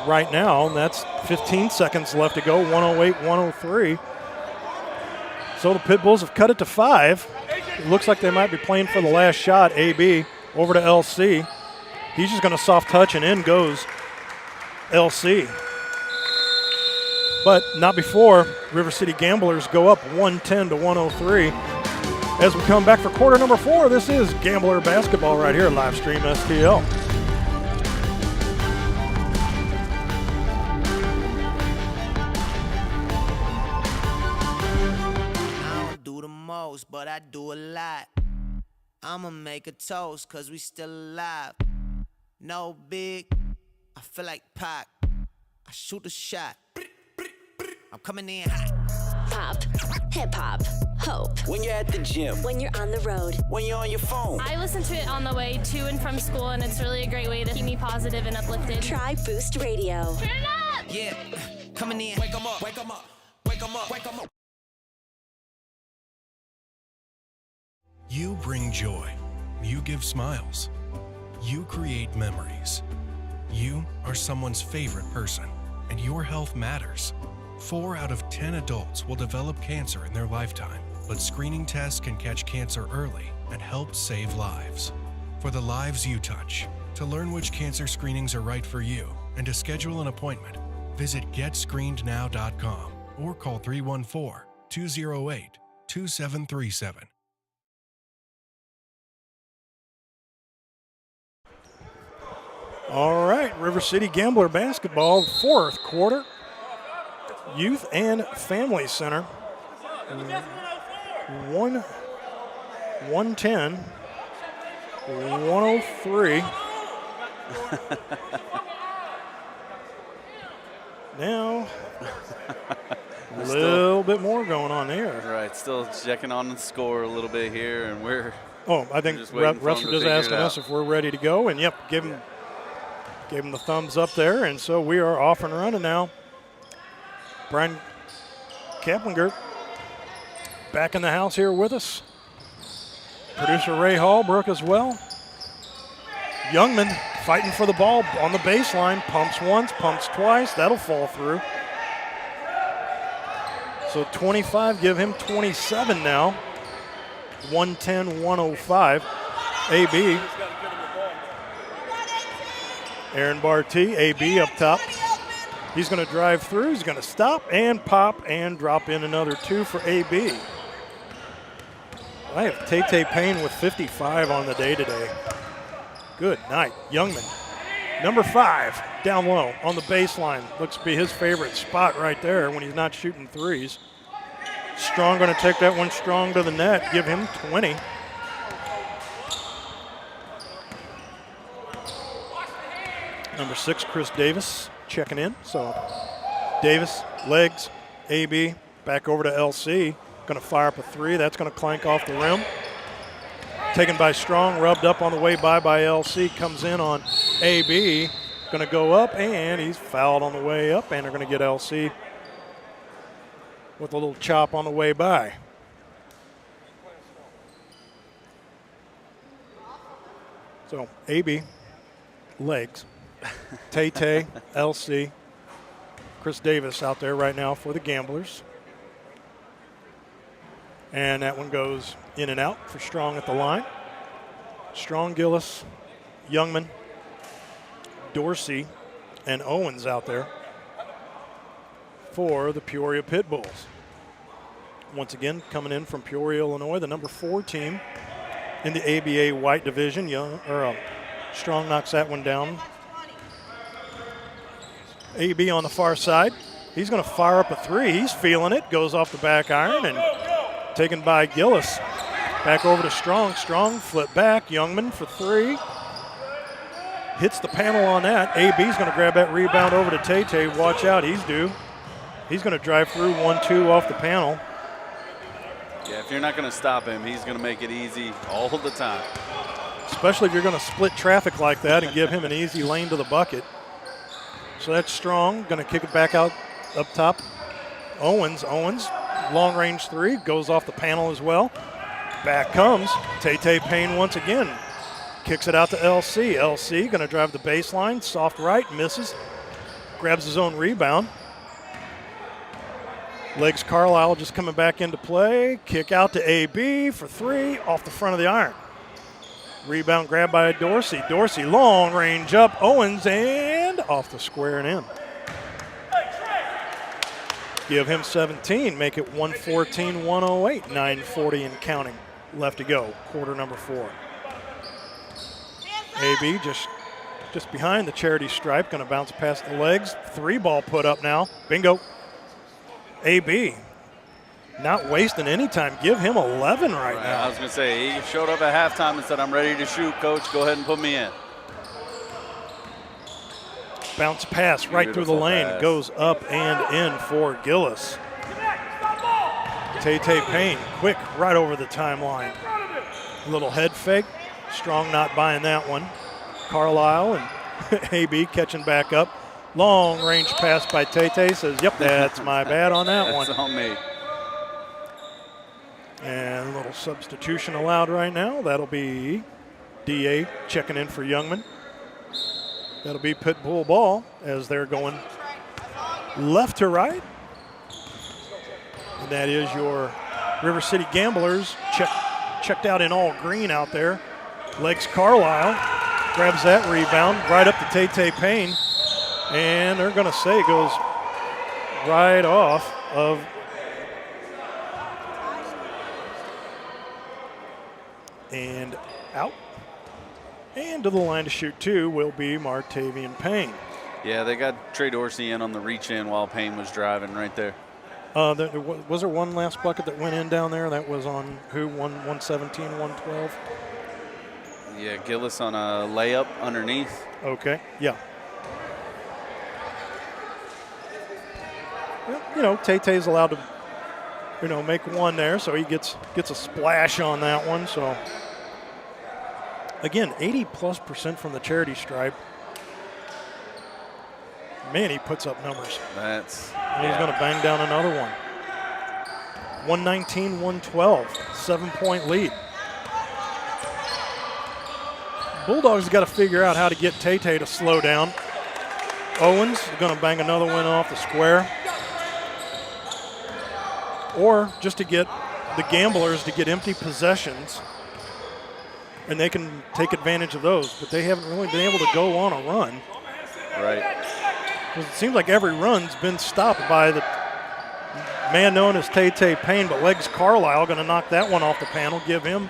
right now, and that's 15 seconds left to go, 108-103. So the Pitbulls have cut it to 5. It looks like they might be playing for the last shot. AB over to LC. He's just going to soft touch, and in goes LC. But not before River City Gamblers go up 110 to 103. As we come back for quarter number 4, this is Gambler Basketball right here, live stream STL. I don't do the most, but I do a lot. I'ma make a toast, cause we still alive. No big, I feel like Pac. I shoot a shot. I'm coming in hot. Pop, hip hop, hope. When you're at the gym. When you're on the road. When you're on your phone. I listen to it on the way to and from school, and it's really a great way to keep me positive and uplifted. Try Boost Radio. Turn it up! Yeah, coming in. Wake 'em up, wake 'em up, wake 'em up, wake 'em up. You bring joy. You give smiles. You create memories. You are someone's favorite person, and your health matters. 4 out of 10 adults will develop cancer in their lifetime, but screening tests can catch cancer early and help save lives. For the lives you touch, to learn which cancer screenings are right for you and to schedule an appointment, visit GetScreenedNow.com or call 314-208-2737. All right, River City Gambler Basketball, 4th quarter. Youth and Family Center. 110, 103. Now, a little bit more going on there. Right, still checking on the score a little bit here, and we're. Oh, I think Russell is asking us if we're ready to go, and yep, gave him the thumbs up there, and so we are off and running now. Brian Kaplinger back in the house here with us. Producer Ray Hallbrook as well. Youngman fighting for the ball on the baseline. Pumps once, pumps twice. That'll fall through. So 25, give him 27 now. 110-105. AB. Aaron Barty, AB up top. He's going to drive through. He's going to stop and pop and drop in another 2 for AB. I have Tay Payne with 55 on the day today. Good night. Youngman, number 5, down low on the baseline. Looks to be his favorite spot right there when he's not shooting threes. Strong going to take that one strong to the net. Give him 20. Number 6, Chris Davis, checking in. So Davis, legs, AB, back over to LC. Going to fire up a 3. That's going to clank off the rim. Taken by Strong, rubbed up on the way by LC. Comes in on AB. Going to go up, and he's fouled on the way up, and they're going to get LC with a little chop on the way by. So AB, legs. Tay, LC, Chris Davis out there right now for the Gamblers. And that one goes in and out for Strong at the line. Strong, Gillis, Youngman, Dorsey, and Owens out there for the Peoria Pitbulls. Once again, coming in from Peoria, Illinois, the number 4 team in the ABA White Division. Strong knocks that one down. AB on the far side. He's going to fire up a 3. He's feeling it. Goes off the back iron and taken by Gillis. Back over to Strong. Strong flip back. Youngman for 3. Hits the panel on that. AB's going to grab that rebound over to Tay. Watch out. He's due. He's going to drive through 1-2 off the panel. Yeah, if you're not going to stop him, he's going to make it easy all the time. Especially if you're going to split traffic like that and give him an easy lane to the bucket. So that's Strong, going to kick it back out up top. Owens, long range 3, goes off the panel as well. Back comes Tay Payne once again. Kicks it out to LC. LC going to drive the baseline, soft right, misses. Grabs his own rebound. Legs Carlisle just coming back into play. Kick out to AB for 3 off the front of the iron. Rebound grabbed by Dorsey. Dorsey, long range up. Owens, and off the square and in. Give him 17, make it 114-108, 9:40 and counting left to go, quarter number 4. AB just behind the charity stripe, going to bounce past the legs. 3-ball put up now. Bingo. AB not wasting any time. Give him 11 right now. I was going to say, he showed up at halftime and said, I'm ready to shoot, coach. Go ahead and put me in. Bounce pass right through the lane. Pass. Goes up and in for Gillis. Tay-Tay Payne, quick, right over the timeline. Little head fake. Strong not buying that one. Carlisle and AB catching back up. Long range pass by Tay-Tay. Says, yep, that's my bad on that one. That's on me. And a little substitution allowed right now. That'll be DA checking in for Youngman. That'll be Pitbull ball as they're going left to right. And that is your River City Gamblers checked out in all green out there. Legs Carlisle, grabs that rebound right up to Tay-Tay Payne. And they're going to say it goes right off of and out. And to the line to shoot 2 will be Martavian Payne. Yeah, they got Trey Dorsey in on the reach in while Payne was driving right there. Was there one last bucket that went in down there? That was on who? 117, 112? Yeah, Gillis on a layup underneath. Okay, yeah. Well, you know, Tay-Tay's allowed to, you know, make one there, so he gets a splash on that one. So, again, 80+% from the charity stripe. Man, he puts up numbers. And he's going to bang down another one. 119-112, 7-point lead. Bulldogs got to figure out how to get Tay-Tay to slow down. Owens is going to bang another one off the square. Or just to get the Gamblers to get empty possessions, and they can take advantage of those. But they haven't really been able to go on a run. Right. It seems like every run's been stopped by the man known as Tay-Tay Payne, but Legs Carlisle going to knock that one off the panel, give him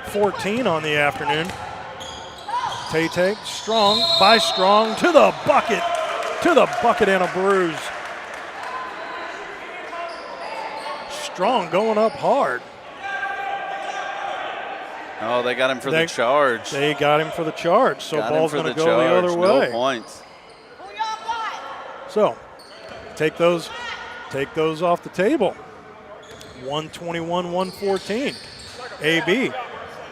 14 on the afternoon. Tay-Tay, strong to the bucket and a bruise. Strong going up hard. Oh, they got him for the charge. They got him for the charge, so ball's going to go the other way. No points. So, take those off the table. 121-114. AB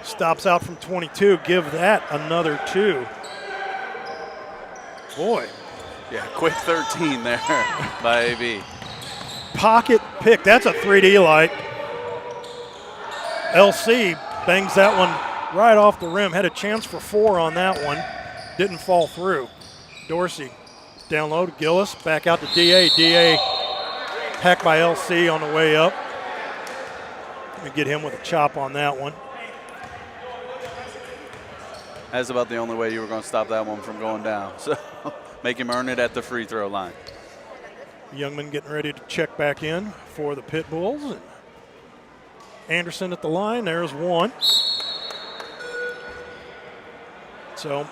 stops out from 22. Give that another 2. Boy. Yeah, quick 13 there by AB. Pocket pick. That's a 3D light. LC bangs that one right off the rim. Had a chance for 4 on that one. Didn't fall through. Dorsey down low to Gillis. Back out to DA. DA hacked by LC on the way up. We get him with a chop on that one. That's about the only way you were going to stop that one from going down. So make him earn it at the free throw line. Youngman getting ready to check back in for the Pitbulls. Anderson at the line. There's one. So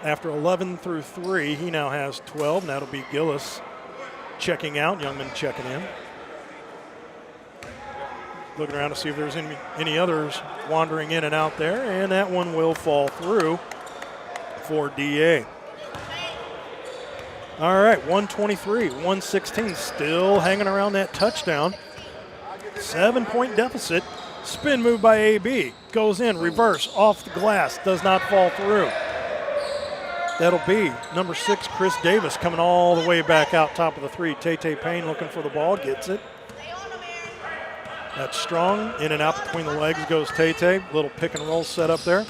after 11 through 3, he now has 12. And that'll be Gillis checking out. Youngman checking in. Looking around to see if there's any others wandering in and out there. And that one will fall through for DA. All right, 123, 116, still hanging around that touchdown. 7-point deficit. Spin move by AB. Goes in, reverse, off the glass, does not fall through. That'll be number 6, Chris Davis, coming all the way back out top of the 3. Tay-Tay Payne looking for the ball, gets it. That's strong. In and out between the legs goes Tay-Tay. Little pick and roll set up there.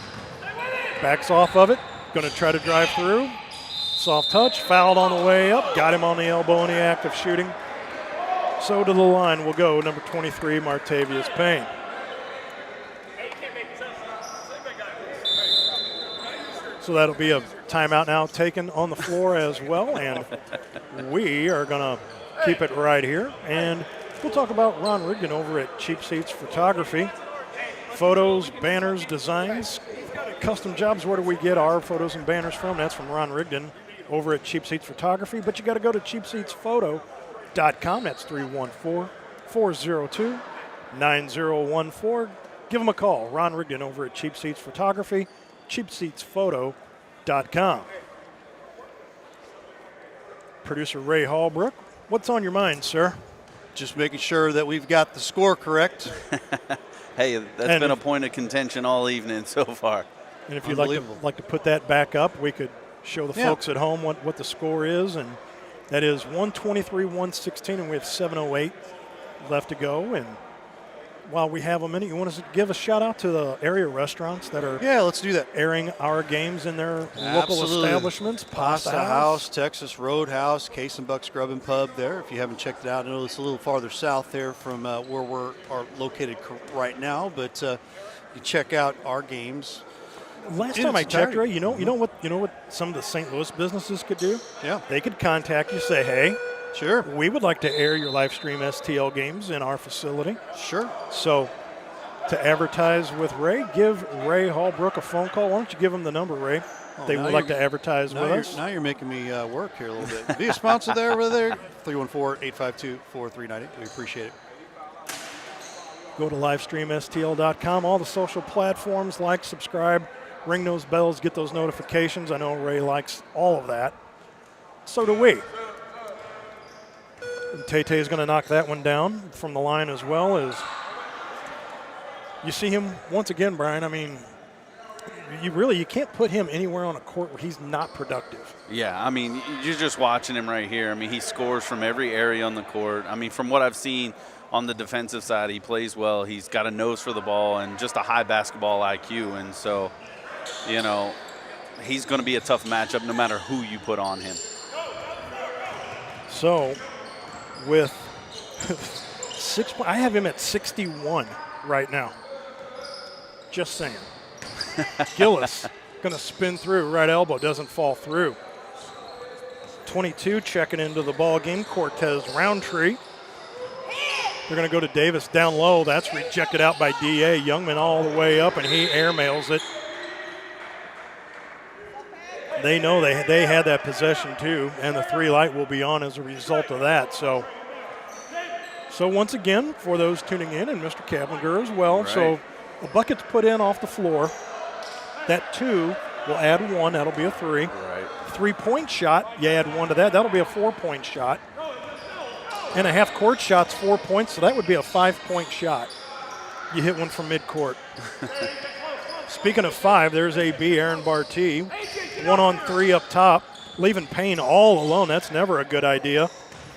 Backs off of it. Going to try to drive through. Soft touch, fouled on the way up, got him on the elbow in the act of shooting. So to the line will go number 23, Martavius Payne. So that'll be a timeout now taken on the floor as well, and we are going to keep it right here. And we'll talk about Ron Rigdon over at Cheap Seats Photography. Photos, banners, designs, custom jobs. Where do we get our photos and banners from? That's from Ron Rigdon over at Cheap Seats Photography. But you got to go to cheapseatsphoto.com. That's 314-402-9014. Give them a call. Ron Rigdon over at Cheap Seats Photography, cheapseatsphoto.com. Producer Ray Hallbrook, what's on your mind, sir? Just making sure that we've got the score correct. Hey, that's been a point of contention all evening so far. And if you'd like to put that back up, we could show the folks at home what the score is. And that is 123-116, and we have 7:08 left to go. And while we have a minute, you want us to give a shout out to the area restaurants that are let's do that. Airing our games in their local establishments. Pasta House, Texas Roadhouse, Case and Bucks Grub and Pub there. If you haven't checked it out, I know it's a little farther south there from where we're located right now, but you check out our games. Last time I checked, Ray, you know what some of the St. Louis businesses could do? Yeah. They could contact you, say, hey, sure, we would like to air your live stream STL games in our facility. Sure. So to advertise with Ray, give Ray Hallbrook a phone call. Why don't you give him the number, Ray? They would like to advertise with us. Now you're making me work here a little bit. Be a sponsor there, over there. 314-852-4398. We appreciate it. Go to livestreamstl.com. All the social platforms, like, subscribe, ring those bells, get those notifications. I know Ray likes all of that. So do we. And Tay is going to knock that one down from the line as well. As you see him once again, Brian. I mean, you can't put him anywhere on a court where he's not productive. Yeah, I mean, you're just watching him right here. I mean, he scores from every area on the court. I mean, from what I've seen on the defensive side, he plays well. He's got a nose for the ball and just a high basketball IQ. And so, he's going to be a tough matchup no matter who you put on him. So, with 6 points, I have him at 61 right now. Just saying. Gillis going to spin through. Right elbow doesn't fall through. 22 checking into the ball game. Cortez Roundtree. They're going to go to Davis down low. That's rejected out by D.A. Youngman all the way up, and he airmails it. They know they had that possession too, and the 3 light will be on as a result of that. So once again, for those tuning in, and Mr. Kaplinger as well, so a bucket's put in off the floor. That 2 will add 1. That'll be a 3. Right. 3-point shot, you add 1 to that. That'll be a 4-point shot. And a half-court shot's 4 points, so that would be a 5-point shot. You hit one from midcourt. Speaking of 5, there's AB, Aaron Bartee. 1-on-3 up top, leaving Payne all alone. That's never a good idea.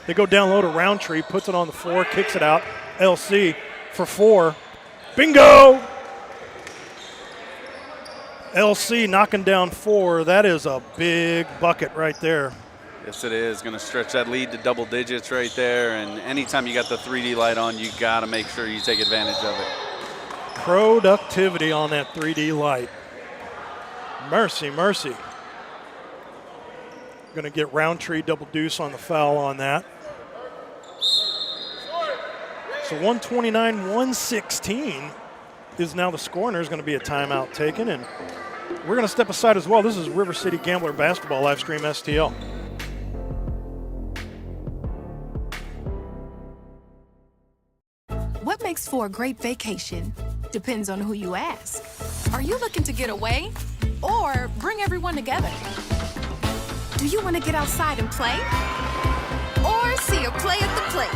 They go down low to Roundtree, puts it on the floor, kicks it out. LC for 4. Bingo! LC knocking down 4. That is a big bucket right there. Yes, it is. Going to stretch that lead to double digits right there. And anytime you got the 3D light on, you got to make sure you take advantage of it. Productivity on that 3D light. Mercy. Going to get Roundtree double deuce on the foul on that. So 129-116 is now the score, and there's going to be a timeout taken. And we're going to step aside as well. This is River City Gambler Basketball Live Stream STL. What makes for a great vacation depends on who you ask. Are you looking to get away or bring everyone together? Do you want to get outside and play or see a play at the plate?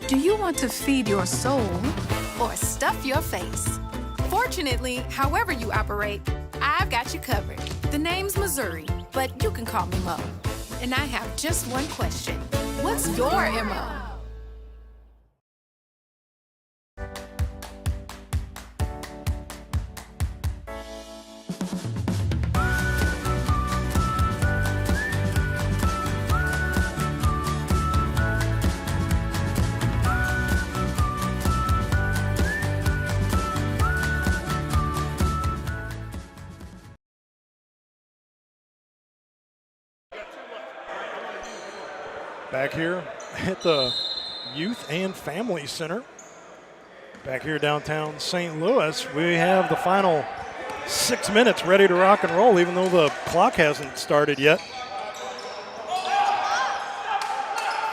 Do you want to feed your soul or stuff your face? Fortunately, however you operate, I've got you covered. The name's Missouri, but you can call me Mo. And I have just one question. What's your MO? Back here at the Youth and Family Center. Back here downtown St. Louis, we have the final 6 minutes ready to rock and roll, even though the clock hasn't started yet.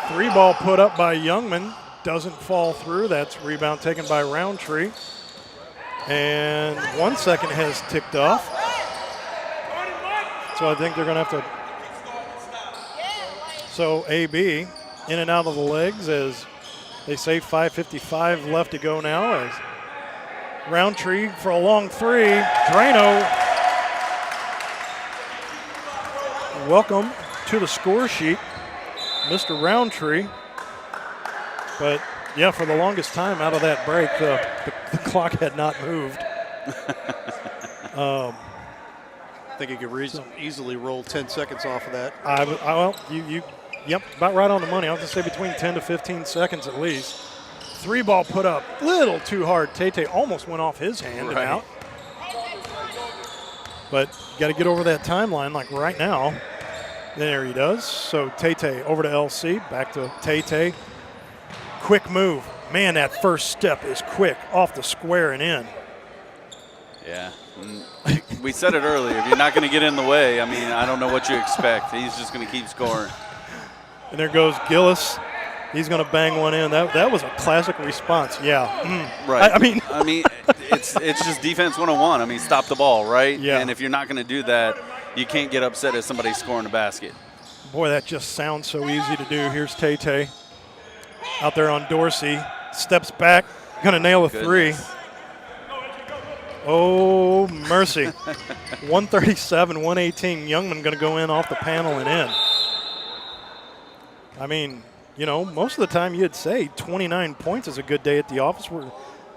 3 ball put up by Youngman, doesn't fall through. That's rebound taken by Roundtree. And 1 second has ticked off. So I think they're going to have to. So AB in and out of the legs as they say 5:55 left to go now as Roundtree for a long 3. Drano, welcome to the score sheet, Mr. Roundtree. But yeah, for the longest time out of that break, the clock had not moved. I think you could easily roll 10 seconds off of that. Well, yep, about right on the money. I was going to say between 10 to 15 seconds at least. 3 ball put up, little too hard. Tate almost went off his hand and out. But you got to get over that timeline like right now. There he does. So Tate over to LC, back to Tate. Quick move. Man, that first step is quick, off the square and in. Yeah. We said it earlier. If you're not going to get in the way, I mean, I don't know what you expect. He's just going to keep scoring. And there goes Gillis. He's going to bang one in. That was a classic response. Yeah. Right. I mean, it's just defense 101. I mean, stop the ball, right? Yeah. And if you're not going to do that, you can't get upset if somebody's scoring a basket. Boy, that just sounds so easy to do. Here's Tate out there on Dorsey. Steps back. Going to nail a 3. Oh, mercy. 137, 118. Youngman going to go in off the panel and in. I mean, you know, most of the time you'd say 29 points is a good day at the office. We're a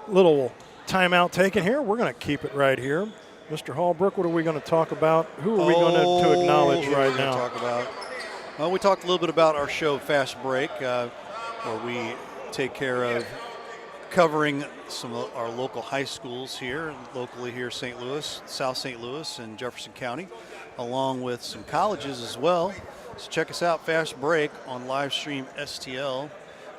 little timeout taken here. We're going to keep it right here. Mr. Hallbrook, what are we going to talk about? Who are we going to acknowledge right now? Talk about? Well, we talked a little bit about our show, Fast Break, where we take care of covering some of our local high schools here, locally here, St. Louis, South St. Louis, and Jefferson County, along with some colleges as well. So check us out, Fast Break, on Livestream STL.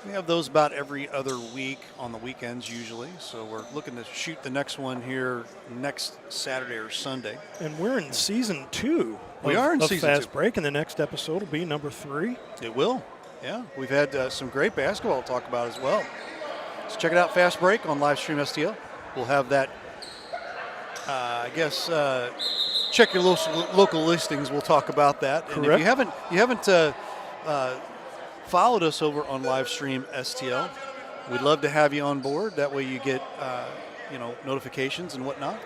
We have those about every other week on the weekends usually. So we're looking to shoot the next one here next Saturday or Sunday. And we're in season 2. We are in season 2. Fast Break, and the next episode will be number 3. It will. Yeah, we've had some great basketball to talk about as well. So check it out, Fast Break on Livestream STL. We'll have that, check your local listings. We'll talk about that. Correct. And if you haven't followed us over on Livestream STL, we'd love to have you on board. That way you get notifications and whatnot.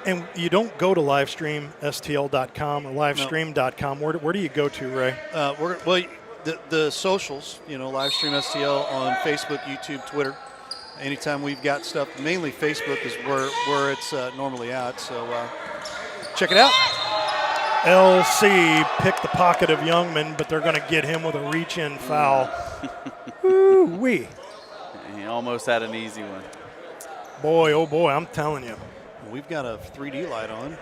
And you don't go to livestreamstl.com or livestream.com. Where do you go to, Ray? The socials, Livestream STL on Facebook, YouTube, Twitter. Anytime we've got stuff, mainly Facebook is where it's normally at. So check it out. LC picked the pocket of Youngman, but they're going to get him with a reach-in foul. Woo-wee. He almost had an easy one. Boy, oh boy, I'm telling you. We've got a 3D light on.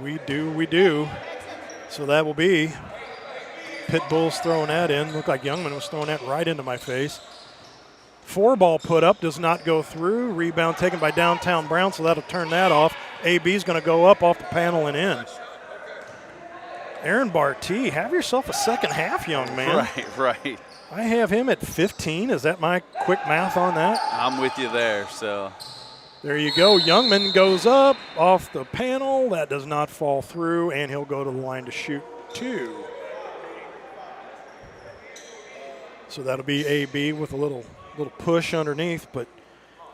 We do. So that will be Pitbulls throwing that in. Looked like Youngman was throwing that right into my face. 4 ball put up, does not go through. Rebound taken by Downtown Brown, so that'll turn that off. AB's going to go up off the panel and in. Aaron Barty, have yourself a second half, young man. Right. I have him at 15. Is that my quick math on that? I'm with you there, so. There you go. Youngman goes up off the panel. That does not fall through, and he'll go to the line to shoot 2. So that'll be AB with a little push underneath. But,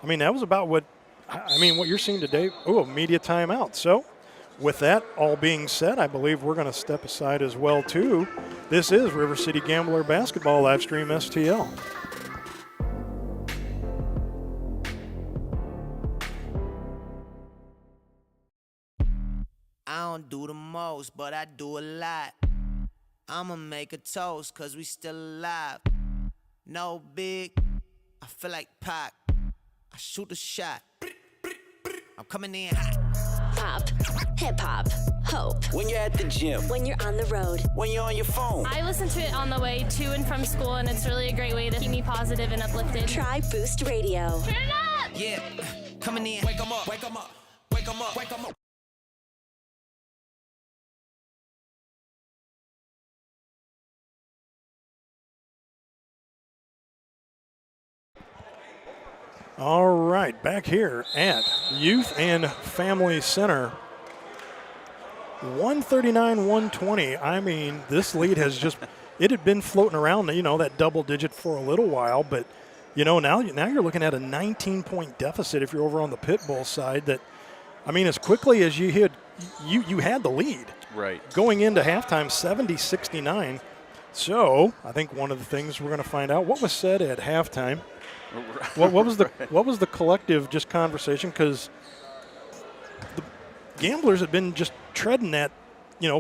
I mean, that was about what you're seeing today. Oh, a media timeout. So with that all being said, I believe we're going to step aside as well, too. This is River City Gambler Basketball Livestream STL. I don't do the most, but I do a lot. I'ma make a toast, cause we still alive. No big, I feel like Pac. I shoot a shot. I'm coming in hot. pop, hip hop, hope. When you're at the gym. When you're on the road. When you're on your phone. I listen to it on the way to and from school, and it's really a great way to keep me positive and uplifted. Try Boost Radio. Turn it up! Yeah, coming in. Wake 'em up, wake 'em up, wake 'em up, wake 'em up. All right, back here at Youth and Family Center. 139-120. I mean, this lead has just, it had been floating around, that double digit for a little while, but, now you're looking at a 19-point deficit if you're over on the Pitbulls side that, I mean, as quickly as you had the lead. Right. Going into halftime, 70-69. So I think one of the things we're going to find out, what was said at halftime. What was the collective just conversation? Because the Gamblers had been just treading that,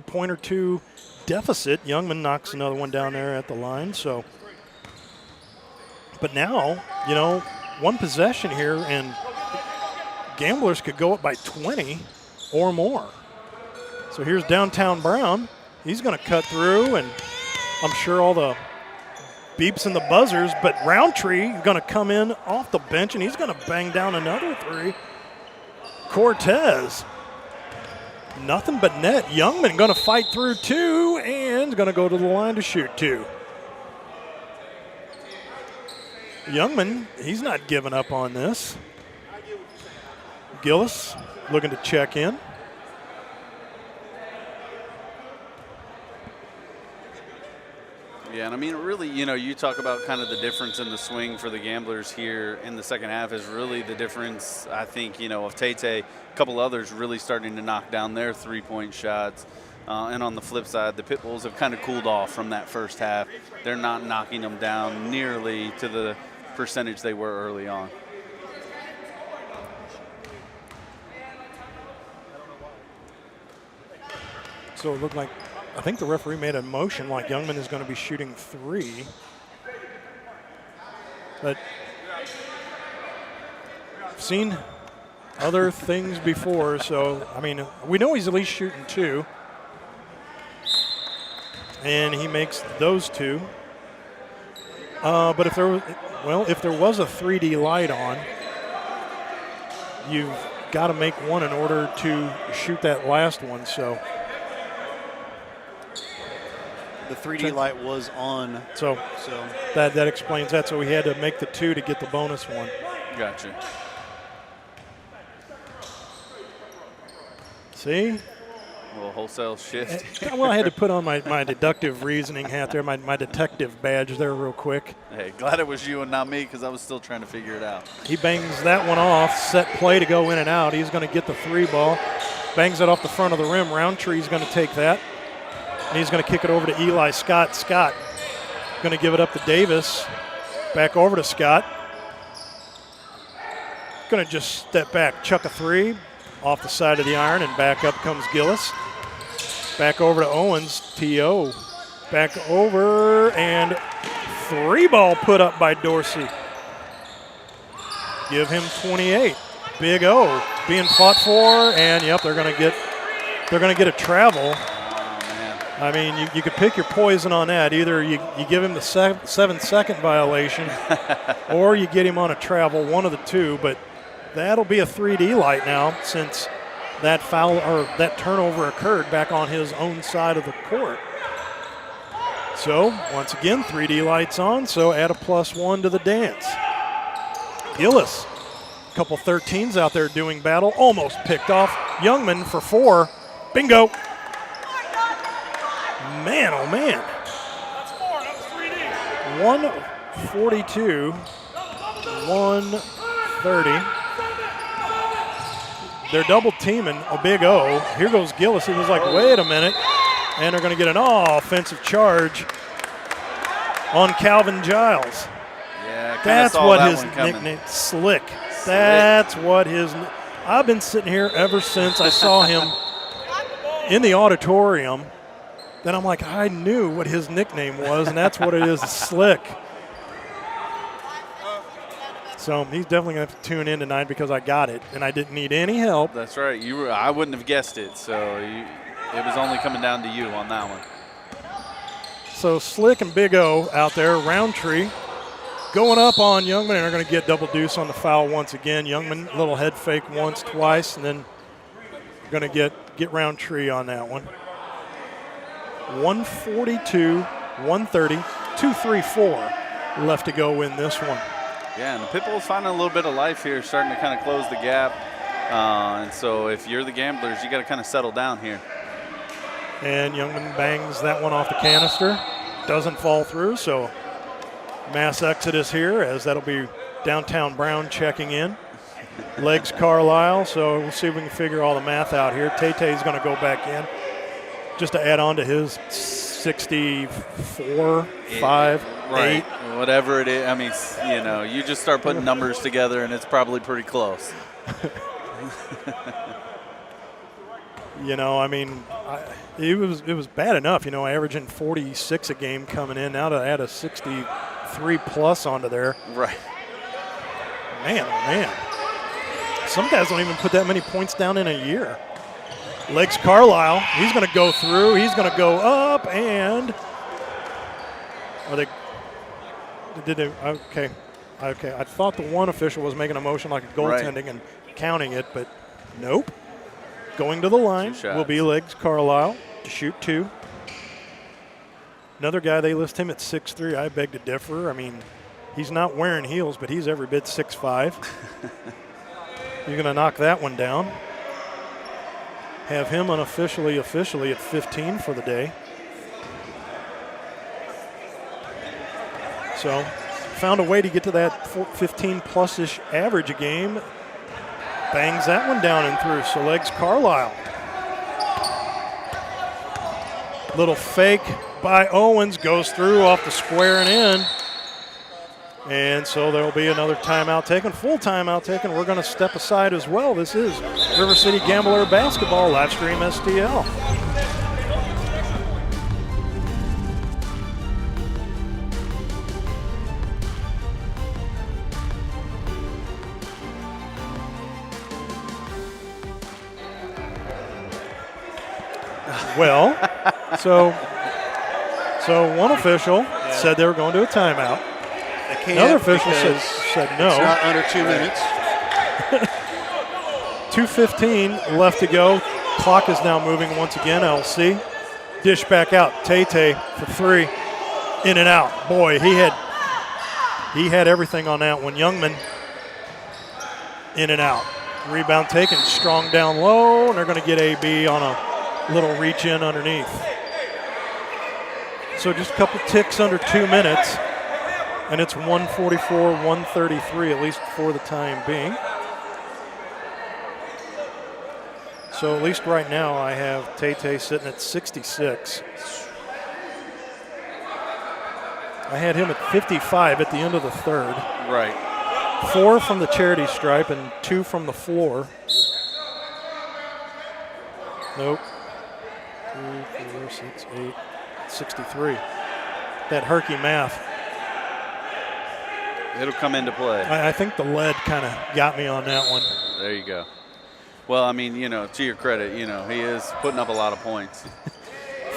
point or two deficit. Youngman knocks another one down there at the line. So, but now, one possession here, and Gamblers could go up by 20 or more. So here's downtown Brown. He's going to cut through, and I'm sure all the beeps and the buzzers, but Roundtree going to come in off the bench, and he's going to bang down another three. Cortez, nothing but net. Youngman going to fight through two and going to go to the line to shoot two. Youngman, he's not giving up on this. Gillis looking to check in. Yeah, and I mean, really, you talk about kind of the difference in the swing for the Gamblers here in the second half is really the difference, I think, of Tate, a couple others really starting to knock down their three-point shots. And on the flip side, the Pitbulls have kind of cooled off from that first half. They're not knocking them down nearly to the percentage they were early on. So it looked like, I think the referee made a motion like Youngman is going to be shooting three. But I've seen other things before, so, I mean, we know he's at least shooting two. And he makes those two. But if there was a 3D light on, you've got to make one in order to shoot that last one, so. The 3D light was on. So that explains that. So we had to make the two to get the bonus one. Gotcha. See? A little wholesale shift. Well, I had to put on my deductive reasoning hat there, my detective badge there real quick. Hey, glad it was you and not me because I was still trying to figure it out. He bangs that one off, set play to go in and out. He's going to get the three ball. Bangs it off the front of the rim. Roundtree's going to take that. And he's going to kick it over to Eli Scott. Scott going to give it up to Davis. Back over to Scott. Going to just step back, chuck a three off the side of the iron, and back up comes Gillis. Back over to Owens. T.O. Back over, and three ball put up by Dorsey. Give him 28. Big O being fought for, and yep, they're going to get a travel. I mean, you could pick your poison on that. Either you give him the 7-second violation or you get him on a travel, one of the two. But that'll be a 3D light now since that foul or that turnover occurred back on his own side of the court. So, once again, 3D lights on, so add a +1 to the dance. Gillis, a couple 13s out there doing battle, almost picked off. Youngman for 4. Bingo. Man, oh man. That's 4. That was 3D. 142, 130. They're double teaming a Big O. Here goes Gillis. He was like, wait a minute. And they're going to get an offensive charge on Calvin Giles. Yeah, that's what his nickname, Slick. That's what his, I've been sitting here ever since I saw him in the auditorium. Then I'm like, I knew what his nickname was, and that's what it is, Slick. So he's definitely going to have to tune in tonight because I got it, and I didn't need any help. That's right. I wouldn't have guessed it, so it was only coming down to you on that one. So Slick and Big O out there, Roundtree going up on Youngman, and are going to get double deuce on the foul once again. Youngman, little head fake once, twice, and then going to get Roundtree on that one. 142, 130, 2-3-4 left to go in this one. Yeah, and the Pitbulls finding a little bit of life here, starting to kind of close the gap. And so if you're the Gamblers, you got to kind of settle down here. And Youngman bangs that one off the canister. Doesn't fall through, so mass exodus here as that'll be Downtown Brown checking in. Legs Carlisle, so we'll see if we can figure all the math out here. Tay-Tay's going to go back in just to add on to his 64, 5, right. 8. Whatever it is. I mean, you just start putting numbers together, and it's probably pretty close. It was bad enough, averaging 46 a game coming in. Now to add a 63 plus onto there. Right. Man, oh man. Some guys don't even put that many points down in a year. Legs Carlisle, he's going to go through. He's going to go up, and okay. I thought the one official was making a motion like a goaltending and counting it, but nope. Going to the line will be Legs Carlisle to shoot 2. Another guy, they list him at 6'3". I beg to differ. I mean, he's not wearing heels, but he's every bit 6'5". You're going to knock that one down. Have him unofficially at 15 for the day. So found a way to get to that 15-plus-ish average a game. Bangs that one down and through. So Legs Carlisle. Little fake by Owens, goes through off the square and in. And so there will be another timeout taken, full timeout taken. We're going to step aside as well. This is River City Gambler Basketball, live stream STL. Well, so one official said they were going to a timeout. Another official said no. It's not under 2 minutes. 2:15 left to go. Clock is now moving once again. LC. Dish back out. Tay-Tay for 3. In and out. Boy, he had everything on that one. Youngman in and out. Rebound taken. Strong down low, and they're going to get AB on a little reach in underneath. So just a couple ticks under 2 minutes. And it's 144, 133, at least for the time being. So at least right now I have Tay-Tay sitting at 66. I had him at 55 at the end of the third. Right. 4 from the charity stripe and 2 from the floor. Nope. 2, 4, 6, 8, 63. That herky math. It'll come into play. I think the lead kind of got me on that one. There you go. Well, I mean, to your credit, he is putting up a lot of points.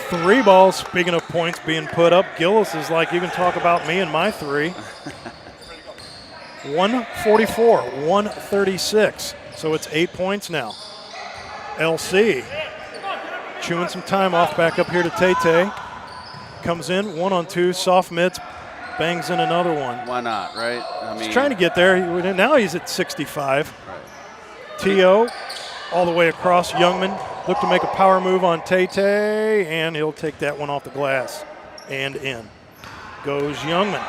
3 balls, speaking of points being put up, Gillis is like, you can talk about me and my 3. 144, 136. So it's 8 points now. LC chewing some time off back up here to Tay-Tay. Comes in, 1-on-2, soft mitts. Bangs in another one. Why not, right? I mean, he's trying to get there. Now he's at 65. Right. T.O. all the way across. Youngman look to make a power move on Tay-Tay, and he'll take that one off the glass and in. Goes Youngman.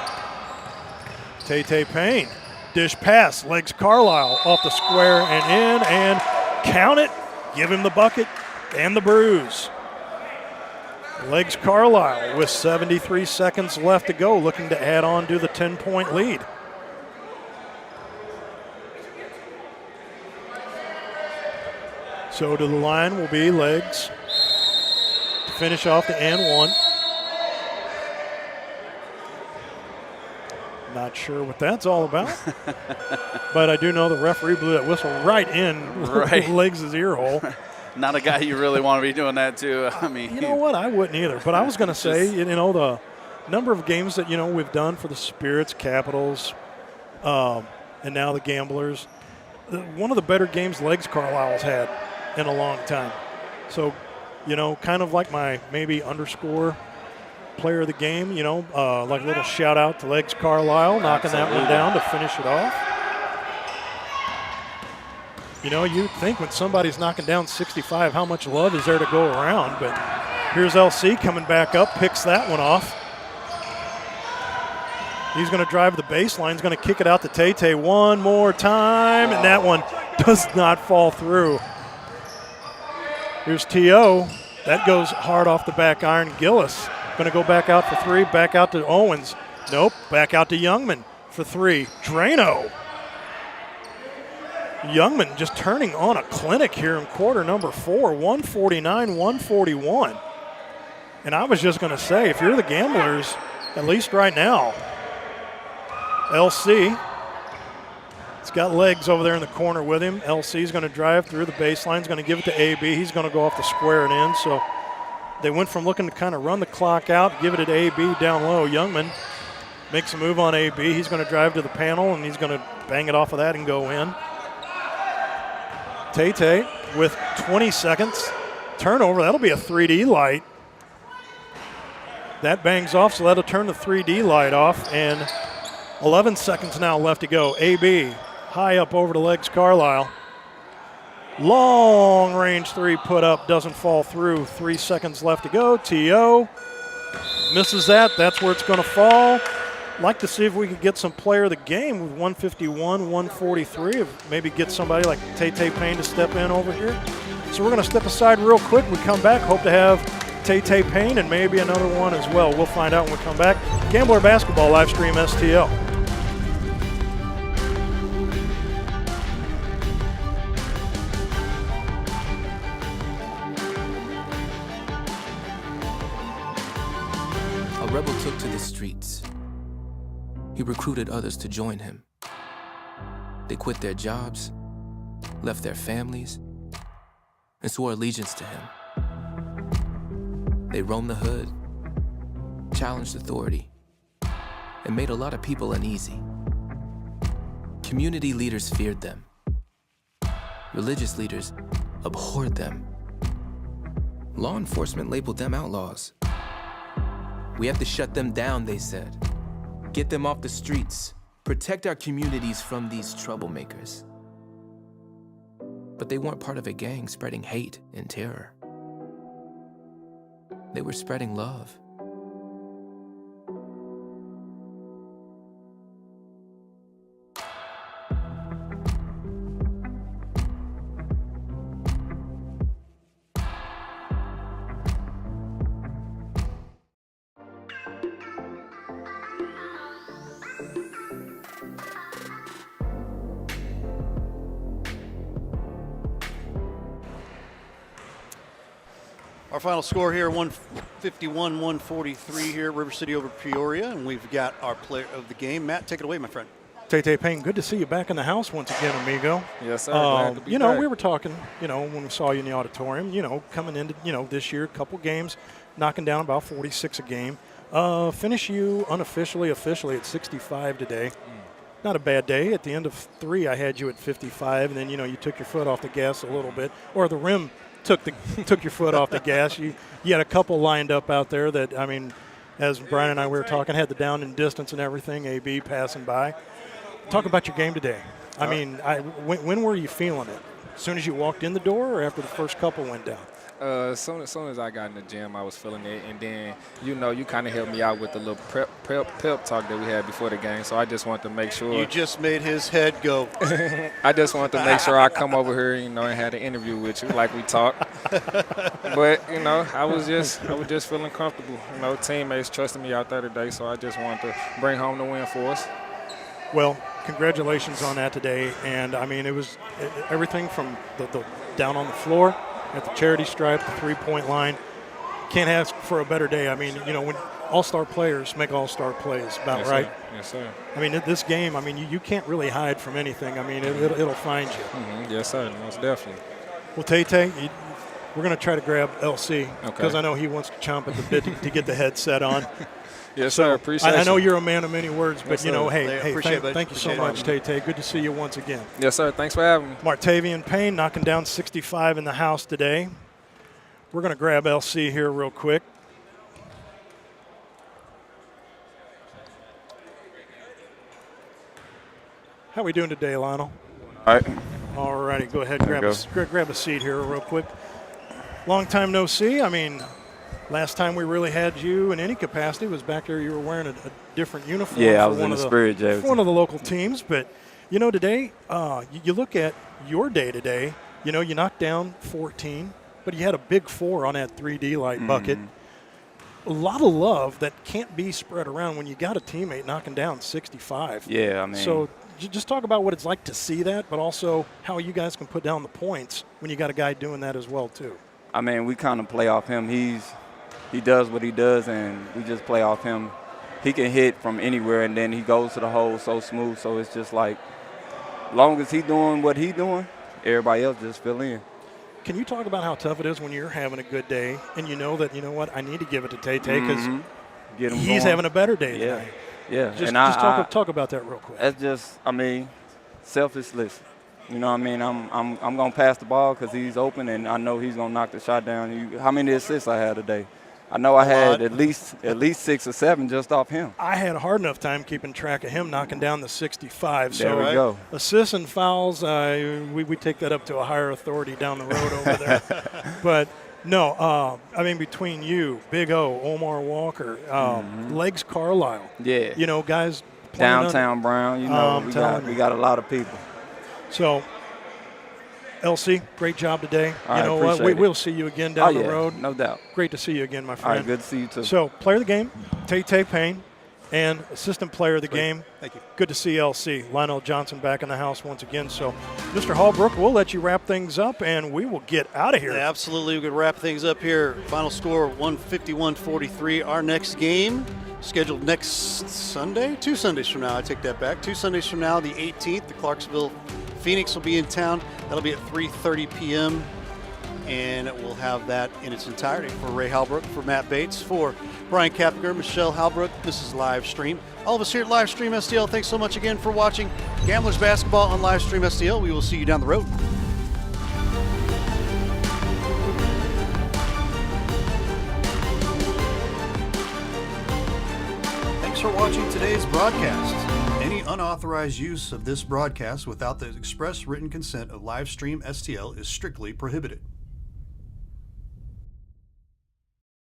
Tay-Tay Payne. Dish pass. Legs Carlisle off the square and in, and count it. Give him the bucket and the bruise. Legs Carlisle with 73 seconds left to go, looking to add on to the 10-point lead. So to the line will be Legs to finish off the and one. Not sure what that's all about. But I do know the referee blew that whistle right in Legs' ear hole. Not a guy you really want to be doing that to. I mean, you know what? I wouldn't either. But I was going to say, you know, the number of games that, you know, we've done for the Spirits, Capitals, and now the Gamblers. One of the better games Legs Carlisle's had in a long time. So, you know, kind of like my maybe underscore player of the game, you know, like a little shout out to Legs Carlisle, knocking that one down to finish it off. You know, you'd think when somebody's knocking down 65, how much love is there to go around? But here's LC coming back up, picks that one off. He's going to drive the baseline. He's going to kick it out to Tay one more time, and that one does not fall through. Here's T.O. That goes hard off the back iron. Gillis going to go back out for three, back out to Owens. Nope, back out to Youngman for three. Drano. Youngman just turning on a clinic here in quarter number 4, 149-141. And I was just going to say, if you're the Gamblers, at least right now, LC, it's got Legs over there in the corner with him. LC's going to drive through the baseline. He's going to give it to AB. He's going to go off the square and in. So they went from looking to kind of run the clock out, give it to AB down low. Youngman makes a move on AB. He's going to drive to the panel, and he's going to bang it off of that and go in. Tay with 20 seconds. Turnover, that'll be a 3D light. That bangs off, so that'll turn the 3D light off, and 11 seconds now left to go. AB high up over to Legs Carlisle. Long range three put up, doesn't fall through. 3 seconds left to go. T.O. misses that. That's where it's going to fall. Like to see if we could get some player of the game with 151, 143, if maybe get somebody like Tay Payne to step in over here. So we're going to step aside real quick. We come back, hope to have Tay Payne and maybe another one as well. We'll find out when we come back. Gambler Basketball live stream STL. A rebel took to the streets. He recruited others to join him. They quit their jobs, left their families, and swore allegiance to him. They roamed the hood, challenged authority, and made a lot of people uneasy. Community leaders feared them. Religious leaders abhorred them. Law enforcement labeled them outlaws. We have to shut them down, they said. Get them off the streets. Protect our communities from these troublemakers. But they weren't part of a gang spreading hate and terror. They were spreading love. Our final score here, 151-143 here, River City over Peoria, and we've got our player of the game. Matt, take it away, my friend. Tay Payne, good to see you back in the house once again, amigo. Yes, sir. Glad to be you know, back. we were talking, you know, when we saw you in the auditorium, you know, coming into, you know, this year, a couple games, knocking down about 46 a game. Finish you unofficially, officially at 65 today. Not a bad day. At the end of 3, I had you at 55, and then, you know, you took your foot off the gas a little bit, or the rim took your foot off the gas. You had a couple lined up out there that, I mean, as Brian and I were talking, had the down and distance and everything, AB passing by. Talk about your game today. I mean, when were you feeling it? As soon as you walked in the door or after the first couple went down? As soon as I got in the gym, I was feeling it. And then, you know, you kind of helped me out with the little pep talk that we had before the game. So I just wanted to make sure. You just made his head go. I just wanted to make sure I come over here, you know, and had an interview with you like we talked. But, you know, I was just feeling comfortable. You know, teammates trusted me out there today. So I just wanted to bring home the win for us. Well, congratulations on that today. And, I mean, it was everything from the down on the floor, at the charity stripe, the three-point line. Can't ask for a better day. I mean, you know, when all-star players make all-star plays, about Yes, right? Sir. Yes, sir. I mean, this game, I mean, you can't really hide from anything. I mean, it'll find you. Mm-hmm. Yes, sir. Most definitely. Well, Tay, we're going to try to grab LC because Okay. I know he wants to chomp at the bit to get the headset on. Yes, sir. Appreciate I know you. you're a man of many words, but, Yes, you know, sir. thank you so much, Tay. Good to see you once again. Yes, sir. Thanks for having me. Martavian Payne knocking down 65 in the house today. We're going to grab LC here real quick. How we doing today, Lionel? All right. All righty, go ahead, There grab a seat here real quick. Long time no see. I mean, last time we really had you in any capacity was back there. You were wearing a different uniform. Yeah, I for was one in of the Spirit Jersey. for one of the local teams. But, you know, today, you look at your day today, you know, you knocked down 14, but you had a big 4 on that 3D light bucket. A lot of love that can't be spread around when you got a teammate knocking down 65. Yeah, I mean. So just talk about what it's like to see that, but also how you guys can put down the points when you got a guy doing that as well, too. I mean, we kind of play off him. He does what he does, and we just play off him. He can hit from anywhere, and then he goes to the hole so smooth. So it's just like, long as he doing what he doing, everybody else just fill in. Can you talk about how tough it is when you're having a good day and you know that, you know what, I need to give it to Tay-Tay because he's going. having a better day Yeah. tonight. Yeah. Just And talk about that real quick. That's just, I mean, selfless. You know what I mean? I'm going to pass the ball because he's open, and I know he's going to knock the shot down. How many assists I had today? I know I had at least 6 or 7 just off him. I had a hard enough time keeping track of him knocking down the 65. There we go. Assists and fouls, we take that up to a higher authority down the road over there. But, no, I mean, between you, Big O, Omar Walker, Legs Carlisle. Yeah. You know, guys. Downtown Brown, you know, we got a lot of people. So, LC, great job today. All right, you know what? appreciate it. We'll see you again down the yeah, road. no doubt. Great to see you again, my All friend. right, good to see you too. So, player of the game, Tay-Tay Payne, and assistant player of the game. Thank you. Good to see LC. Lionel Johnson back in the house once again. So, Mr. Hallbrook, we'll let you wrap things up, and we will get out of here. Yeah, absolutely. We could wrap things up here. Final score 151-43. Our next game scheduled next Sunday, 2 Sundays from now. I take that back. 2 Sundays from now, the 18th, the Clarksville Phoenix will be in town. That'll be at 3:30 p.m. And we'll have that in its entirety. For Ray Halbrook, for Matt Bates, for Brian Kappiger, Michelle Halbrook, this is Livestream. All of us here at Livestream STL, thanks so much again for watching Gamblers Basketball on Livestream STL. We will see you down the road. Thanks for watching today's broadcast. Any unauthorized use of this broadcast without the express written consent of Livestream STL is strictly prohibited.